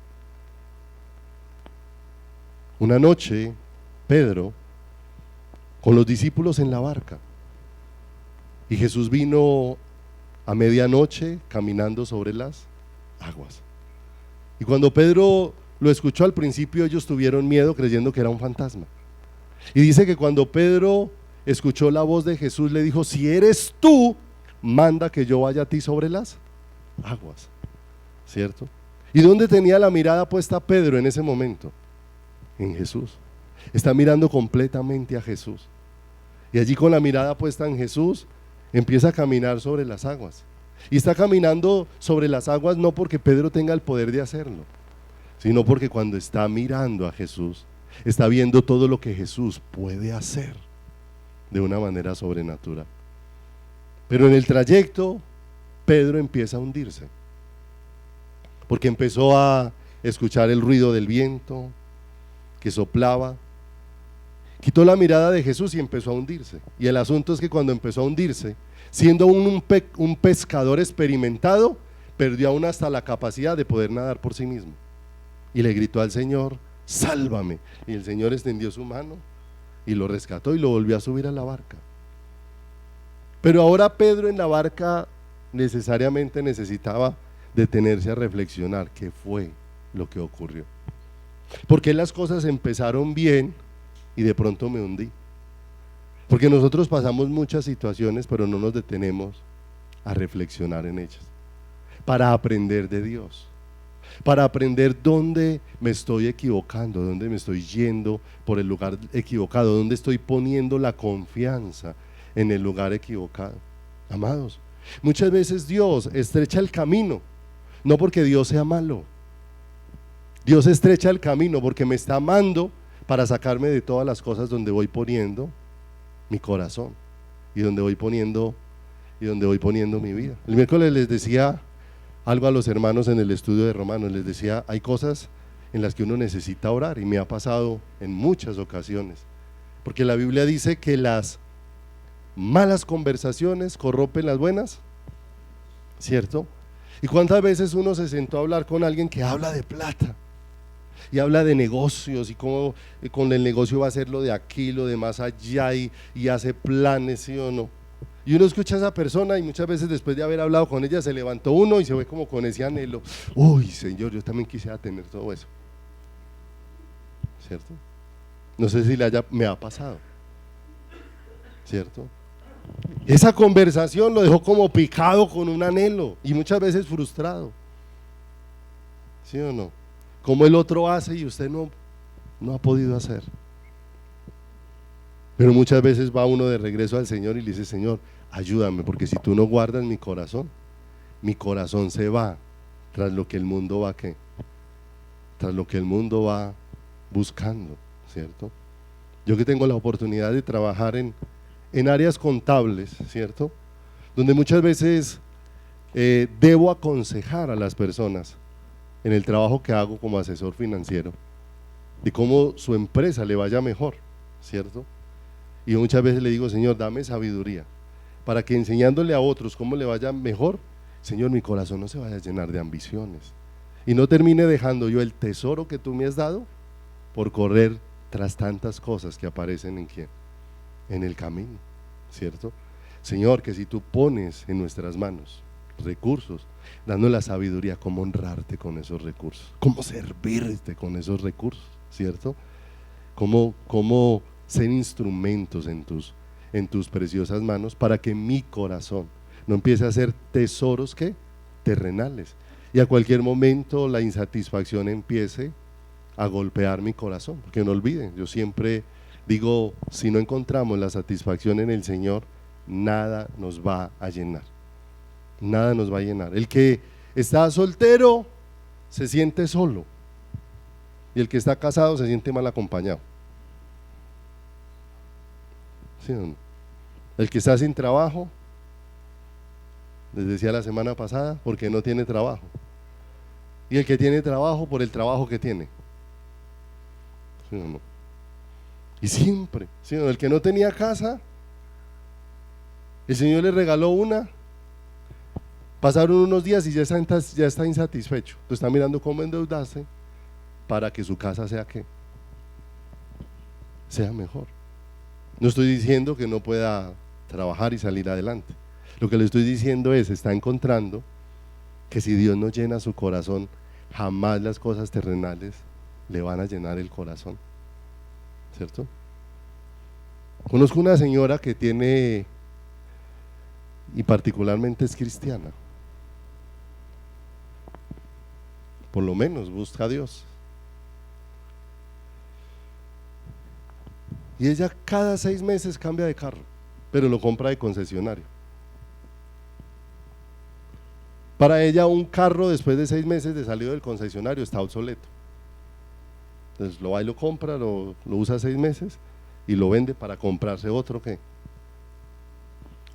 Una noche, Pedro, con los discípulos en la barca, y Jesús vino a medianoche caminando sobre las aguas. Y cuando Pedro lo escuchó al principio, ellos tuvieron miedo creyendo que era un fantasma. Y dice que cuando Pedro escuchó la voz de Jesús, le dijo: si eres tú, manda que yo vaya a ti sobre las aguas, ¿cierto? ¿Y dónde tenía la mirada puesta Pedro en ese momento? En Jesús. Está mirando completamente a Jesús. Y allí, con la mirada puesta en Jesús, empieza a caminar sobre las aguas. Y está caminando sobre las aguas no porque Pedro tenga el poder de hacerlo, sino porque cuando está mirando a Jesús, está viendo todo lo que Jesús puede hacer de una manera sobrenatural. Pero en el trayecto, Pedro empieza a hundirse, porque empezó a escuchar el ruido del viento que soplaba. Quitó la mirada de Jesús y empezó a hundirse. Y el asunto es que cuando empezó a hundirse, siendo un pescador experimentado, perdió aún hasta la capacidad de poder nadar por sí mismo. Y le gritó al Señor: sálvame. Y el Señor extendió su mano y lo rescató y lo volvió a subir a la barca. Pero ahora Pedro en la barca necesariamente necesitaba detenerse a reflexionar qué fue lo que ocurrió. Porque las cosas empezaron bien y de pronto me hundí. Porque nosotros pasamos muchas situaciones, pero no nos detenemos a reflexionar en ellas, para aprender de Dios, para aprender dónde me estoy equivocando, dónde me estoy yendo por el lugar equivocado, dónde estoy poniendo la confianza en el lugar equivocado. Amados, muchas veces Dios estrecha el camino, no porque Dios sea malo. Dios estrecha el camino porque me está amando para sacarme de todas las cosas donde voy poniendo mi corazón y donde voy poniendo mi vida. El miércoles les decía algo a los hermanos en el estudio de Romanos, les decía, hay cosas en las que uno necesita orar, y me ha pasado en muchas ocasiones, porque la Biblia dice que las malas conversaciones corrompen las buenas, ¿cierto? ¿Y cuántas veces uno se sentó a hablar con alguien que habla de plata y habla de negocios y cómo con el negocio va a ser lo de aquí, lo de más allá, y hace planes, ¿sí o no? Y uno escucha a esa persona y muchas veces después de haber hablado con ella se levantó uno y se ve como con ese anhelo, uy Señor, yo también quisiera tener todo eso, ¿cierto? No sé si me ha pasado, ¿cierto? Esa conversación lo dejó como picado con un anhelo y muchas veces frustrado, ¿sí o no? Como el otro hace y usted no ha podido hacer. Pero muchas veces va uno de regreso al Señor y le dice, Señor, ayúdame, porque si tú no guardas mi corazón se va tras lo que el mundo va, ¿qué? Tras lo que el mundo va buscando, ¿cierto? Yo que tengo la oportunidad de trabajar en áreas contables, ¿cierto? Donde muchas veces debo aconsejar a las personas en el trabajo que hago como asesor financiero de cómo su empresa le vaya mejor, ¿cierto? Y muchas veces le digo, Señor, dame sabiduría para que enseñándole a otros cómo le vaya mejor, Señor, mi corazón no se vaya a llenar de ambiciones y no termine dejando yo el tesoro que tú me has dado por correr tras tantas cosas que aparecen en el camino, ¿cierto? Señor, que si tú pones en nuestras manos recursos, dando la sabiduría, cómo honrarte con esos recursos, cómo servirte con esos recursos, ¿cierto? Cómo ser instrumentos en tus preciosas manos para que mi corazón no empiece a ser tesoros ¿qué? Terrenales, y a cualquier momento la insatisfacción empiece a golpear mi corazón, porque no olviden, yo siempre digo, si no encontramos la satisfacción en el Señor, nada nos va a llenar, nada nos va a llenar. El que está soltero se siente solo y el que está casado se siente mal acompañado, ¿sí o no? El que está sin trabajo, les decía la semana pasada, porque no tiene trabajo, y el que tiene trabajo por el trabajo que tiene, ¿sí o no? Y siempre, ¿sí o no? El que no tenía casa, el Señor le regaló una, pasaron unos días y ya está insatisfecho, entonces está mirando cómo endeudarse para que su casa sea ¿qué? Sea mejor. No estoy diciendo que no pueda trabajar y salir adelante, lo que le estoy diciendo es, está encontrando que si Dios no llena su corazón, jamás las cosas terrenales le van a llenar el corazón, ¿cierto? Conozco una señora que tiene, y particularmente es cristiana, por lo menos busca a Dios, y ella cada 6 meses cambia de carro, pero lo compra de concesionario. Para ella un carro después de 6 meses de salido del concesionario está obsoleto, entonces lo va y lo compra, lo usa 6 meses y lo vende para comprarse otro ¿qué?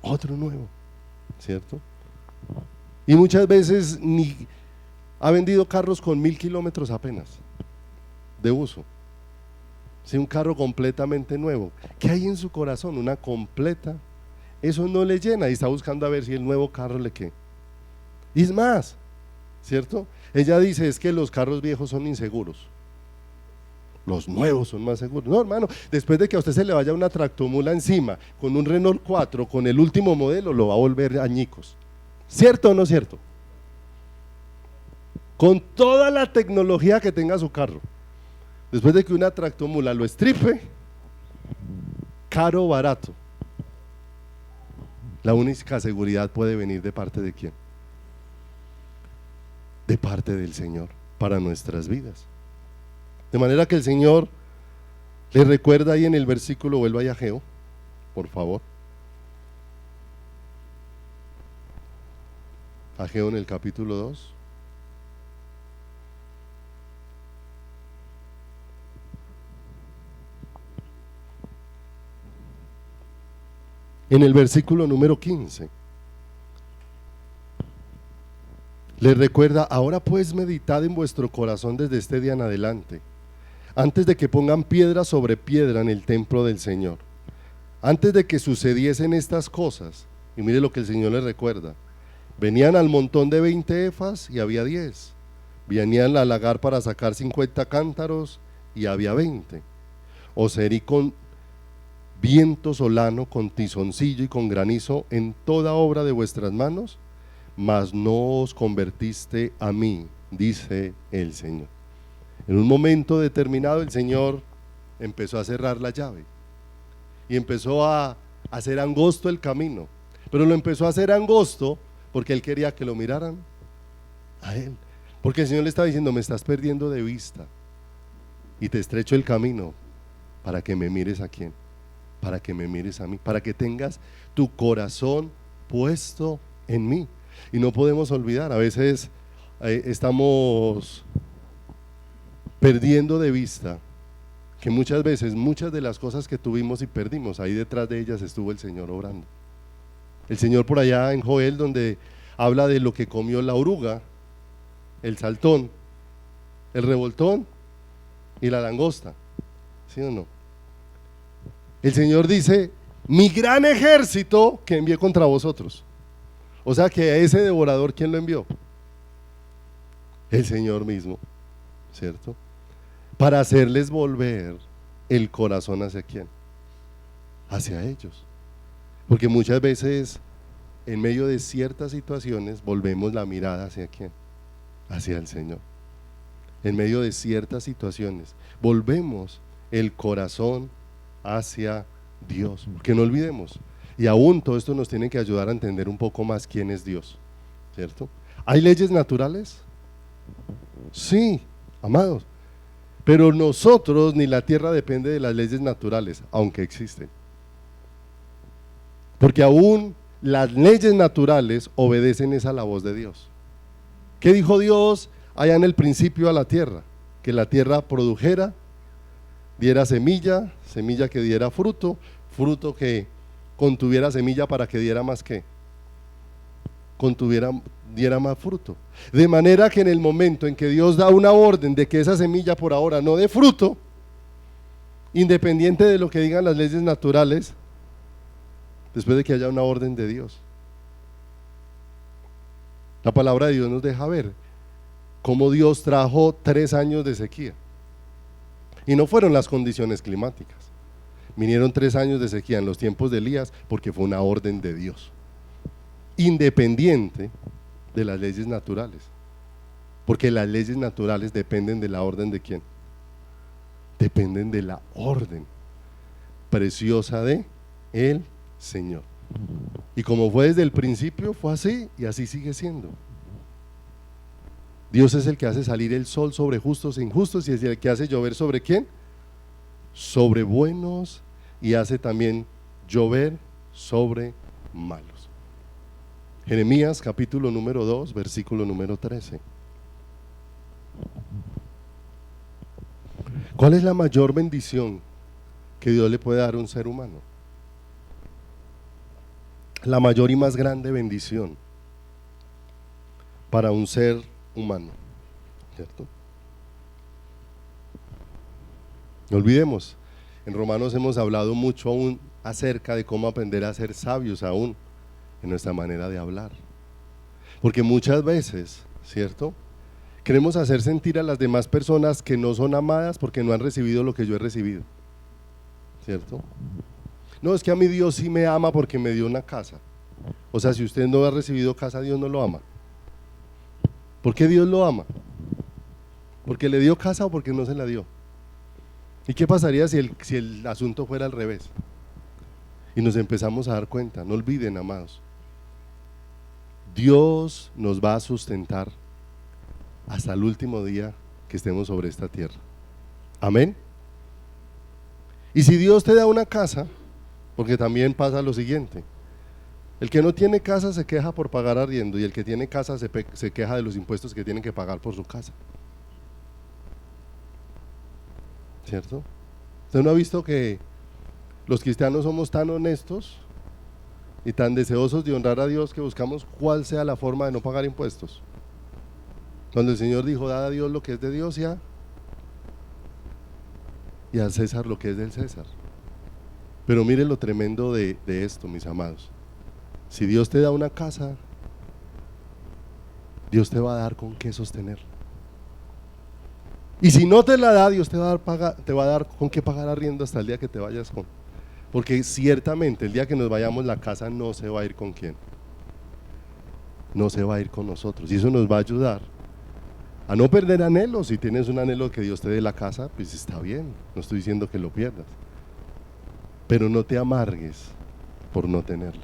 Otro nuevo, ¿cierto? Y muchas veces ha vendido carros con 1000 kilómetros apenas de uso, ¿sí? Un carro completamente nuevo. ¿Qué hay en su corazón? Una completa, eso no le llena y está buscando a ver si el nuevo carro le qué. Y es más, ¿cierto? Ella dice, es que los carros viejos son inseguros, los nuevos son más seguros. No, hermano, después de que a usted se le vaya una tractomula encima con un Renault 4, con el último modelo, lo va a volver añicos. ¿Cierto o no cierto? Con toda la tecnología que tenga su carro, después de que una tractomula lo estripe, caro o barato, la única seguridad puede venir de parte de ¿quién? De parte del Señor. para nuestras vidas. De manera que el Señor le recuerda ahí en el versículo, vuelva a Ageo, por favor. Ageo en el capítulo 2. En el versículo número 15. Les recuerda: ahora pues meditad en vuestro corazón desde este día en adelante, antes de que pongan piedra sobre piedra en el templo del Señor. Antes de que sucediesen estas cosas, y mire lo que el Señor les recuerda: venían al montón de 20 efas y había 10. Venían al lagar para sacar 50 cántaros y había 20. Os herí con viento solano, con tizoncillo y con granizo en toda obra de vuestras manos, mas no os convertiste a mí, dice el Señor. En un momento determinado el Señor empezó a cerrar la llave y empezó a hacer angosto el camino, pero lo empezó a hacer angosto porque Él quería que lo miraran a Él, porque el Señor le estaba diciendo: me estás perdiendo de vista y te estrecho el camino para que me mires a quién, para que me mires a mí, para que tengas tu corazón puesto en mí. Y no podemos olvidar, a veces estamos perdiendo de vista que muchas veces, muchas de las cosas que tuvimos y perdimos, ahí detrás de ellas estuvo el Señor obrando. El Señor por allá en Joel, donde habla de lo que comió la oruga, el saltón, el revoltón y la langosta, ¿sí o no? El Señor dice: mi gran ejército que envié contra vosotros. O sea que a ese devorador, ¿quién lo envió? El Señor mismo, ¿cierto? Para hacerles volver el corazón ¿hacia quién? Hacia ellos. Porque muchas veces en medio de ciertas situaciones volvemos la mirada ¿hacia quién? Hacia el Señor. En medio de ciertas situaciones volvemos el corazón hacia Dios. Porque no olvidemos, y aún todo esto nos tiene que ayudar a entender un poco más quién es Dios, ¿cierto? ¿Hay leyes naturales? Sí, amados, pero nosotros ni la tierra depende de las leyes naturales, aunque existen. Porque aún las leyes naturales obedecen esa la voz de Dios. ¿Qué dijo Dios allá en el principio a la tierra? Que la tierra produjera, diera semilla, semilla que diera fruto, fruto que contuviera semilla para que diera más que, diera más fruto. De manera que en el momento en que Dios da una orden de que esa semilla por ahora no dé fruto, independiente de lo que digan las leyes naturales, después de que haya una orden de Dios, la palabra de Dios nos deja ver cómo Dios trajo 3 años de sequía. Y no fueron las condiciones climáticas. Vinieron 3 años de sequía en los tiempos de Elías porque fue una orden de Dios, independiente de las leyes naturales. Porque las leyes naturales dependen de la orden de ¿quién? Dependen de la orden preciosa de el Señor. Y como fue desde el principio, fue así y así sigue siendo. Dios es el que hace salir el sol sobre justos e injustos y es el que hace llover ¿sobre quién? Sobre buenos, y hace también llover sobre malos. Jeremías capítulo número 2, versículo número 13. ¿Cuál es la mayor bendición que Dios le puede dar a un ser humano? La mayor y más grande bendición para un ser humano, ¿cierto? No olvidemos, en Romanos hemos hablado mucho aún acerca de cómo aprender a ser sabios aún en nuestra manera de hablar. Porque muchas veces, ¿cierto?, queremos hacer sentir a las demás personas que no son amadas porque no han recibido lo que yo he recibido, ¿cierto? No, es que a mí Dios sí me ama porque me dio una casa. O sea, si usted no ha recibido casa, Dios no lo ama. ¿Por qué Dios lo ama? ¿Porque le dio casa o porque no se la dio? ¿Y qué pasaría si el asunto fuera al revés? Y nos empezamos a dar cuenta. No olviden, amados, Dios nos va a sustentar hasta el último día que estemos sobre esta tierra. Amén. Y si Dios te da una casa, porque también pasa lo siguiente: el que no tiene casa se queja por pagar arriendo, y el que tiene casa se queja de los impuestos que tienen que pagar por su casa. ¿Cierto? ¿Usted no ha visto que los cristianos somos tan honestos y tan deseosos de honrar a Dios que buscamos cuál sea la forma de no pagar impuestos? Cuando el Señor dijo: dad a Dios lo que es de Dios y a César lo que es del César. Pero miren lo tremendo de esto, mis amados. Si Dios te da una casa, Dios te va a dar con qué sostener. Y si no te la da, Dios te va a dar con qué pagar arriendo hasta el día que te vayas con. Porque ciertamente el día que nos vayamos, la casa no se va a ir con quién. No se va a ir con nosotros. Y eso nos va a ayudar a no perder anhelos. Si tienes un anhelo que Dios te dé la casa, pues está bien, no estoy diciendo que lo pierdas, pero no te amargues por no tenerla,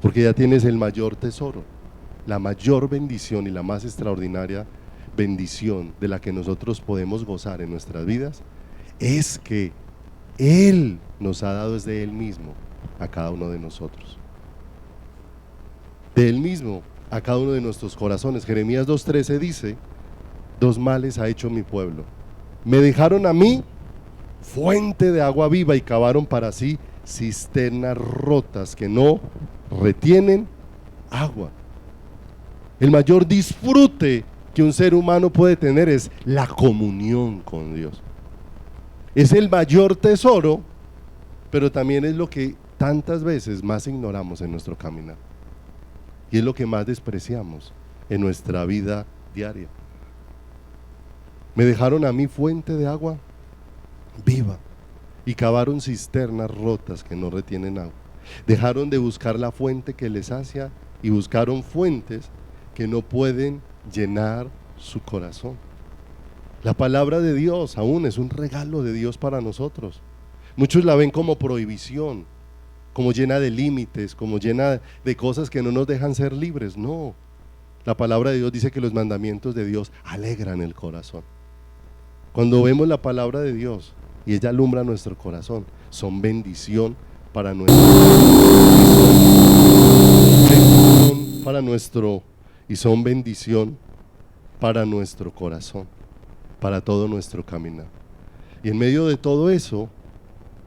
porque ya tienes el mayor tesoro, la mayor bendición y la más extraordinaria bendición de la que nosotros podemos gozar en nuestras vidas, es que Él nos ha dado desde Él mismo a cada uno de nosotros, de Él mismo a cada uno de nuestros corazones. Jeremías 2:13 dice: dos males ha hecho mi pueblo, me dejaron a mí fuente de agua viva y cavaron para sí cisternas rotas que no retienen agua. El mayor disfrute que un ser humano puede tener es la comunión con Dios. Es el mayor tesoro, pero también es lo que tantas veces más ignoramos en nuestro caminar, y es lo que más despreciamos en nuestra vida diaria. Me dejaron a mí fuente de agua viva y cavaron cisternas rotas que no retienen agua. Dejaron de buscar la fuente que les sacia y buscaron fuentes que no pueden llenar su corazón. La palabra de Dios aún es un regalo de Dios para nosotros. Muchos la ven como prohibición, como llena de límites, como llena de cosas que no nos dejan ser libres. No, la palabra de Dios dice que los mandamientos de Dios alegran el corazón. Cuando vemos la palabra de Dios y ella alumbra nuestro corazón, son bendición para nuestro corazón, para todo nuestro caminar. Y en medio de todo eso,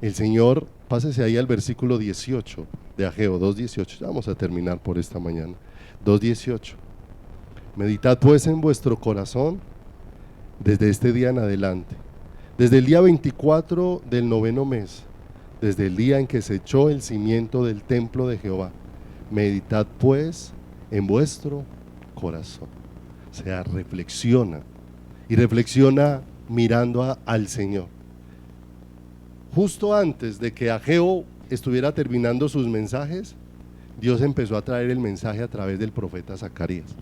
el Señor, pásese ahí al versículo 18 de Ageo 2:18, ya vamos a terminar por esta mañana. 2:18: meditad pues en vuestro corazón desde este día en adelante, desde el día 24 del 9º mes, desde el día en que se echó el cimiento del templo de Jehová. Meditad pues en vuestro corazón. O sea, reflexiona, y reflexiona mirando al Señor. Justo antes de que Ageo estuviera terminando sus mensajes, Dios empezó a traer el mensaje a través del profeta Zacarías.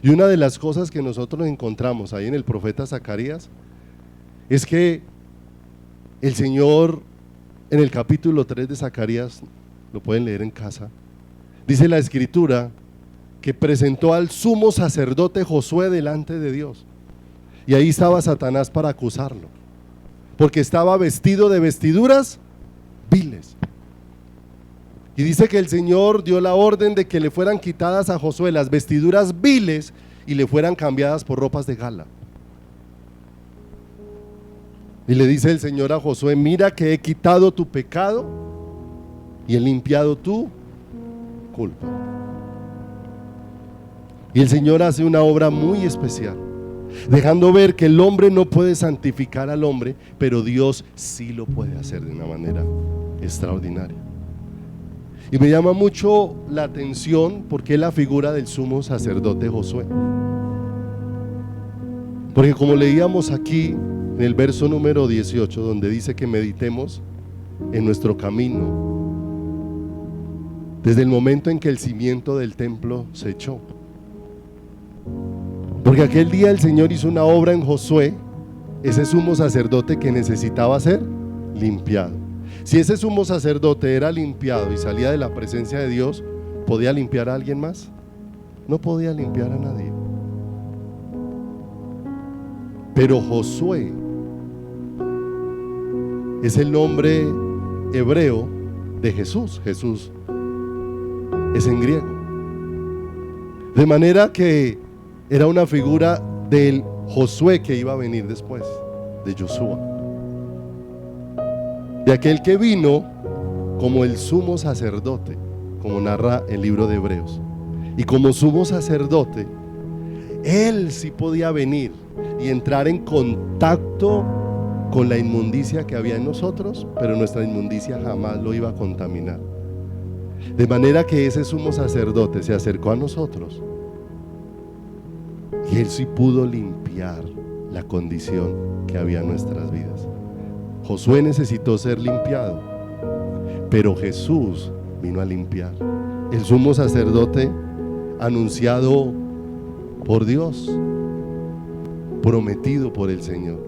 Y una de las cosas que nosotros encontramos ahí en el profeta Zacarías es que el Señor, en el capítulo 3 de Zacarías, lo pueden leer en casa, dice la escritura que presentó al sumo sacerdote Josué delante de Dios, y ahí estaba Satanás para acusarlo, porque estaba vestido de vestiduras viles. Y dice que el Señor dio la orden de que le fueran quitadas a Josué las vestiduras viles y le fueran cambiadas por ropas de gala. Y le dice el Señor a Josué: mira que he quitado tu pecado y he limpiado tu culpa. Y el Señor hace una obra muy especial, dejando ver que el hombre no puede santificar al hombre, pero Dios sí lo puede hacer de una manera extraordinaria. Y me llama mucho la atención porque la figura del sumo sacerdote Josué, porque como leíamos aquí en el verso número 18, donde dice que meditemos en nuestro camino desde el momento en que el cimiento del templo se echó, porque aquel día el Señor hizo una obra en Josué, ese sumo sacerdote que necesitaba ser limpiado. Si ese sumo sacerdote era limpiado y salía de la presencia de Dios, ¿podía limpiar a alguien más? No podía limpiar a nadie. Pero Josué es el nombre hebreo de Jesús. Jesús es en griego. De manera que era una figura del Josué que iba a venir después, de Josué, de aquel que vino como el sumo sacerdote, como narra el libro de Hebreos. Y como sumo sacerdote, él sí podía venir y entrar en contacto con la inmundicia que había en nosotros, pero nuestra inmundicia jamás lo iba a contaminar. De manera que ese sumo sacerdote se acercó a nosotros y él sí pudo limpiar la condición que había en nuestras vidas. Josué necesitó ser limpiado, pero Jesús vino a limpiar. El sumo sacerdote anunciado por Dios, prometido por el Señor.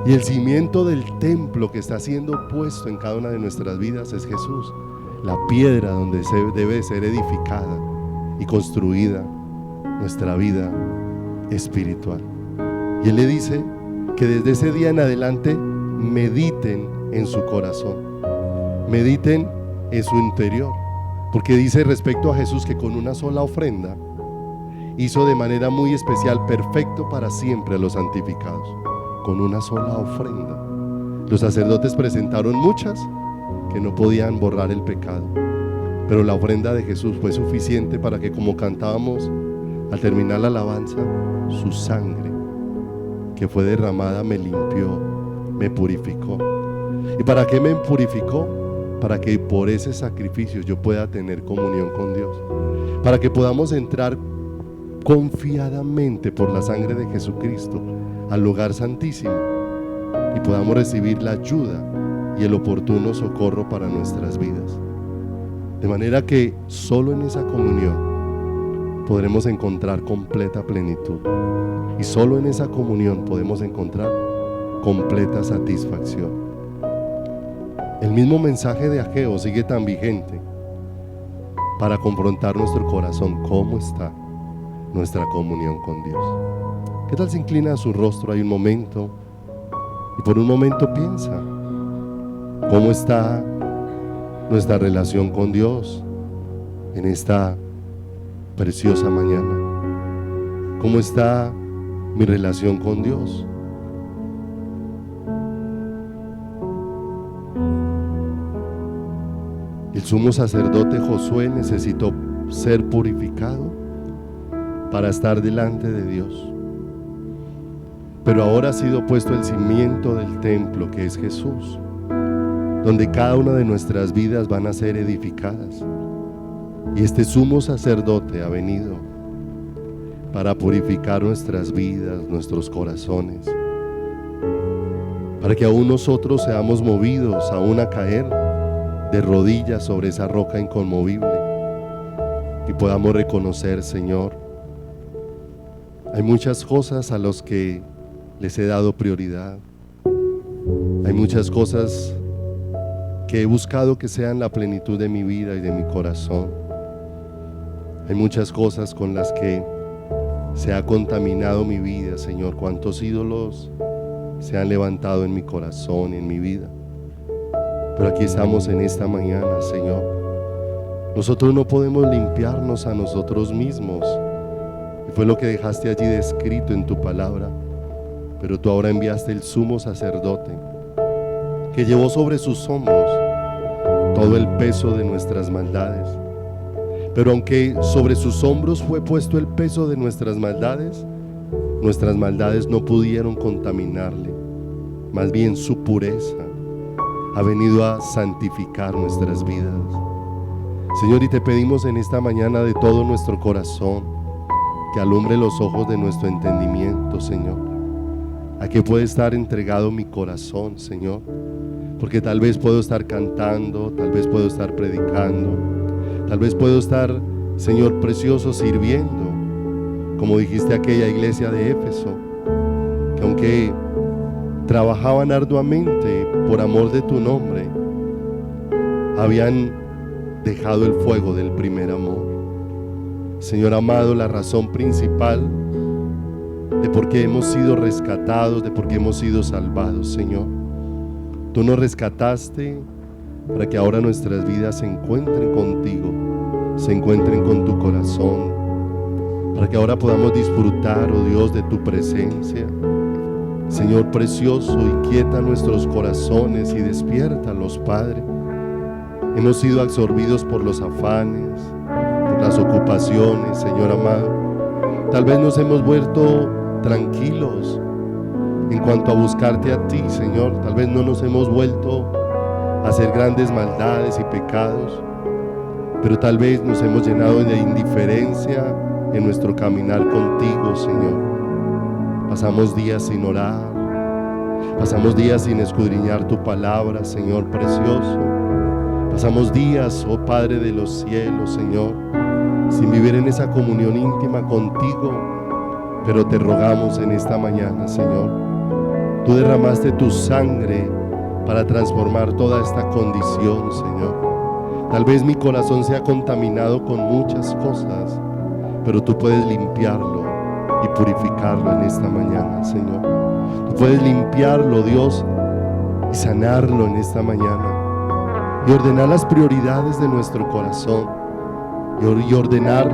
Y el cimiento del templo que está siendo puesto en cada una de nuestras vidas es Jesús, la piedra donde se debe ser edificada y construida nuestra vida espiritual. Y Él le dice que desde ese día en adelante mediten en su corazón, mediten en su interior, porque dice respecto a Jesús que con una sola ofrenda hizo de manera muy especial perfecto para siempre a los santificados. Con una sola ofrenda. Los sacerdotes presentaron muchas que no podían borrar el pecado, pero la ofrenda de Jesús fue suficiente para que, como cantábamos al terminar la alabanza, su sangre que fue derramada me limpió, me purificó. ¿Y para qué me purificó? Para que por ese sacrificio yo pueda tener comunión con Dios, para que podamos entrar confiadamente por la sangre de Jesucristo al lugar santísimo y podamos recibir la ayuda y el oportuno socorro para nuestras vidas. De manera que solo en esa comunión podremos encontrar completa plenitud, y solo en esa comunión podemos encontrar completa satisfacción. El mismo mensaje de Ageo sigue tan vigente para confrontar nuestro corazón. ¿Cómo está nuestra comunión con Dios? ¿Qué tal se inclina a su rostro ahí un momento y por un momento piensa cómo está nuestra relación con Dios en esta preciosa mañana? ¿Cómo está mi relación con Dios? El sumo sacerdote Josué necesitó ser purificado para estar delante de Dios. Pero ahora ha sido puesto el cimiento del templo, que es Jesús, donde cada una de nuestras vidas van a ser edificadas. Y este sumo sacerdote ha venido para purificar nuestras vidas, nuestros corazones, para que aún nosotros seamos movidos aún a caer de rodillas sobre esa roca inconmovible y podamos reconocer: Señor, hay muchas cosas a las que les he dado prioridad, hay muchas cosas que he buscado que sean la plenitud de mi vida y de mi corazón, hay muchas cosas con las que se ha contaminado mi vida, Señor. Cuántos ídolos se han levantado en mi corazón y en mi vida. Pero aquí estamos en esta mañana, Señor. Nosotros no podemos limpiarnos a nosotros mismos, y fue lo que dejaste allí descrito en tu palabra. Pero tú ahora enviaste el sumo sacerdote, que llevó sobre sus hombros todo el peso de nuestras maldades. Pero aunque sobre sus hombros fue puesto el peso de nuestras maldades no pudieron contaminarle. Más bien su pureza ha venido a santificar nuestras vidas. Señor, y te pedimos en esta mañana de todo nuestro corazón que alumbre los ojos de nuestro entendimiento, Señor. ¿A qué puede estar entregado mi corazón, Señor? Porque tal vez puedo estar cantando, tal vez puedo estar predicando, tal vez puedo estar, Señor precioso, sirviendo, como dijiste a aquella iglesia de Éfeso, que aunque trabajaban arduamente por amor de tu nombre, habían dejado el fuego del primer amor. Señor amado, la razón principal de por qué hemos sido rescatados, de por qué hemos sido salvados, Señor. Tú nos rescataste para que ahora nuestras vidas se encuentren contigo, se encuentren con tu corazón, para que ahora podamos disfrutar, oh Dios, de tu presencia. Señor precioso, inquieta nuestros corazones y despiértalos, Padre. Hemos sido absorbidos por los afanes, por las ocupaciones, Señor amado. Tal vez nos hemos vuelto tranquilos en cuanto a buscarte a ti, Señor. Tal vez no nos hemos vuelto a hacer grandes maldades y pecados, pero tal vez nos hemos llenado de indiferencia en nuestro caminar contigo, Señor. Pasamos días sin orar, pasamos días sin escudriñar tu palabra, Señor precioso. Pasamos días, oh Padre de los cielos, Señor, sin vivir en esa comunión íntima contigo. Pero te rogamos en esta mañana, Señor, tú derramaste tu sangre para transformar toda esta condición, Señor. Tal vez mi corazón se ha contaminado con muchas cosas, pero tú puedes limpiarlo y purificarlo en esta mañana, Señor. Tú puedes limpiarlo, Dios, y sanarlo en esta mañana, y ordenar las prioridades de nuestro corazón, y ordenar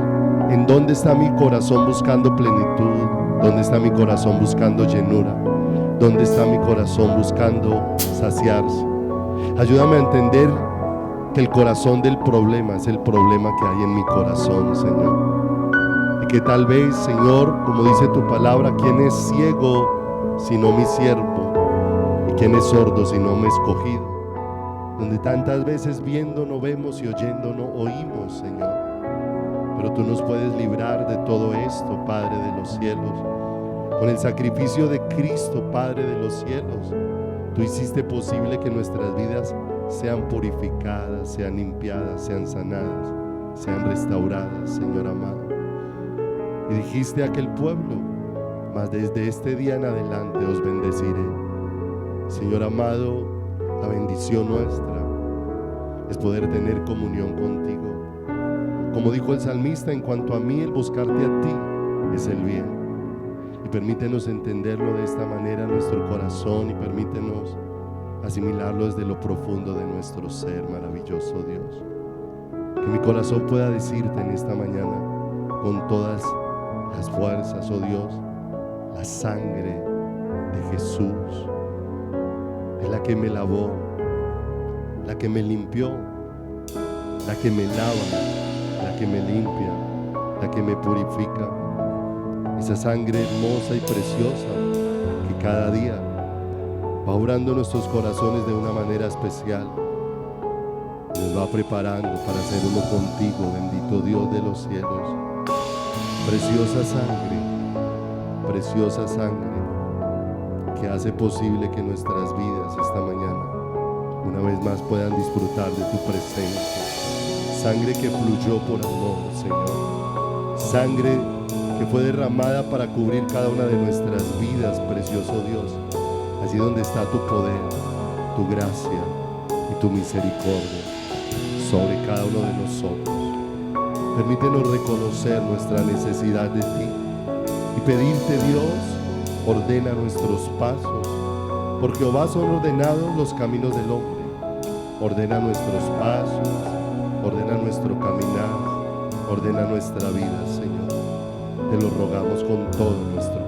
en dónde está mi corazón buscando plenitud, dónde está mi corazón buscando llenura, dónde está mi corazón buscando saciarse. Ayúdame a entender que el corazón del problema es el problema que hay en mi corazón, Señor. Y que tal vez, Señor, como dice tu palabra, ¿quién es ciego sino mi siervo? ¿Y quién es sordo sino mi escogido? Donde tantas veces viendo no vemos y oyendo no oímos, Señor. Pero tú nos puedes librar de todo esto, Padre de los cielos. Con el sacrificio de Cristo, Padre de los cielos, tú hiciste posible que nuestras vidas sean purificadas, sean limpiadas, sean sanadas, sean restauradas, Señor amado. Y dijiste a aquel pueblo: mas desde este día en adelante os bendeciré. Señor amado, la bendición nuestra es poder tener comunión contigo. Como dijo el salmista, en cuanto a mí, el buscarte a ti es el bien. Y permítenos entenderlo de esta manera en nuestro corazón, y permítenos asimilarlo desde lo profundo de nuestro ser, maravilloso Dios. Que mi corazón pueda decirte en esta mañana con todas las fuerzas, oh Dios: la sangre de Jesús es la que me lavó, la que me limpió, la que me lava, la que me limpia, la que me purifica. Esa sangre hermosa y preciosa que cada día va obrando nuestros corazones de una manera especial, nos va preparando para ser uno contigo, bendito Dios de los cielos. Preciosa sangre que hace posible que nuestras vidas esta mañana una vez más puedan disfrutar de tu presencia. Sangre que fluyó por amor, Señor. Sangre que fue derramada para cubrir cada una de nuestras vidas, precioso Dios. Allí donde está tu poder, tu gracia y tu misericordia sobre cada uno de nosotros. Permítenos reconocer nuestra necesidad de ti y pedirte, Dios, ordena nuestros pasos, porque Jehová son ordenados los caminos del hombre. Ordena nuestros pasos, ordena nuestro caminar, ordena nuestra vida, Señor. Te lo rogamos con todo nuestro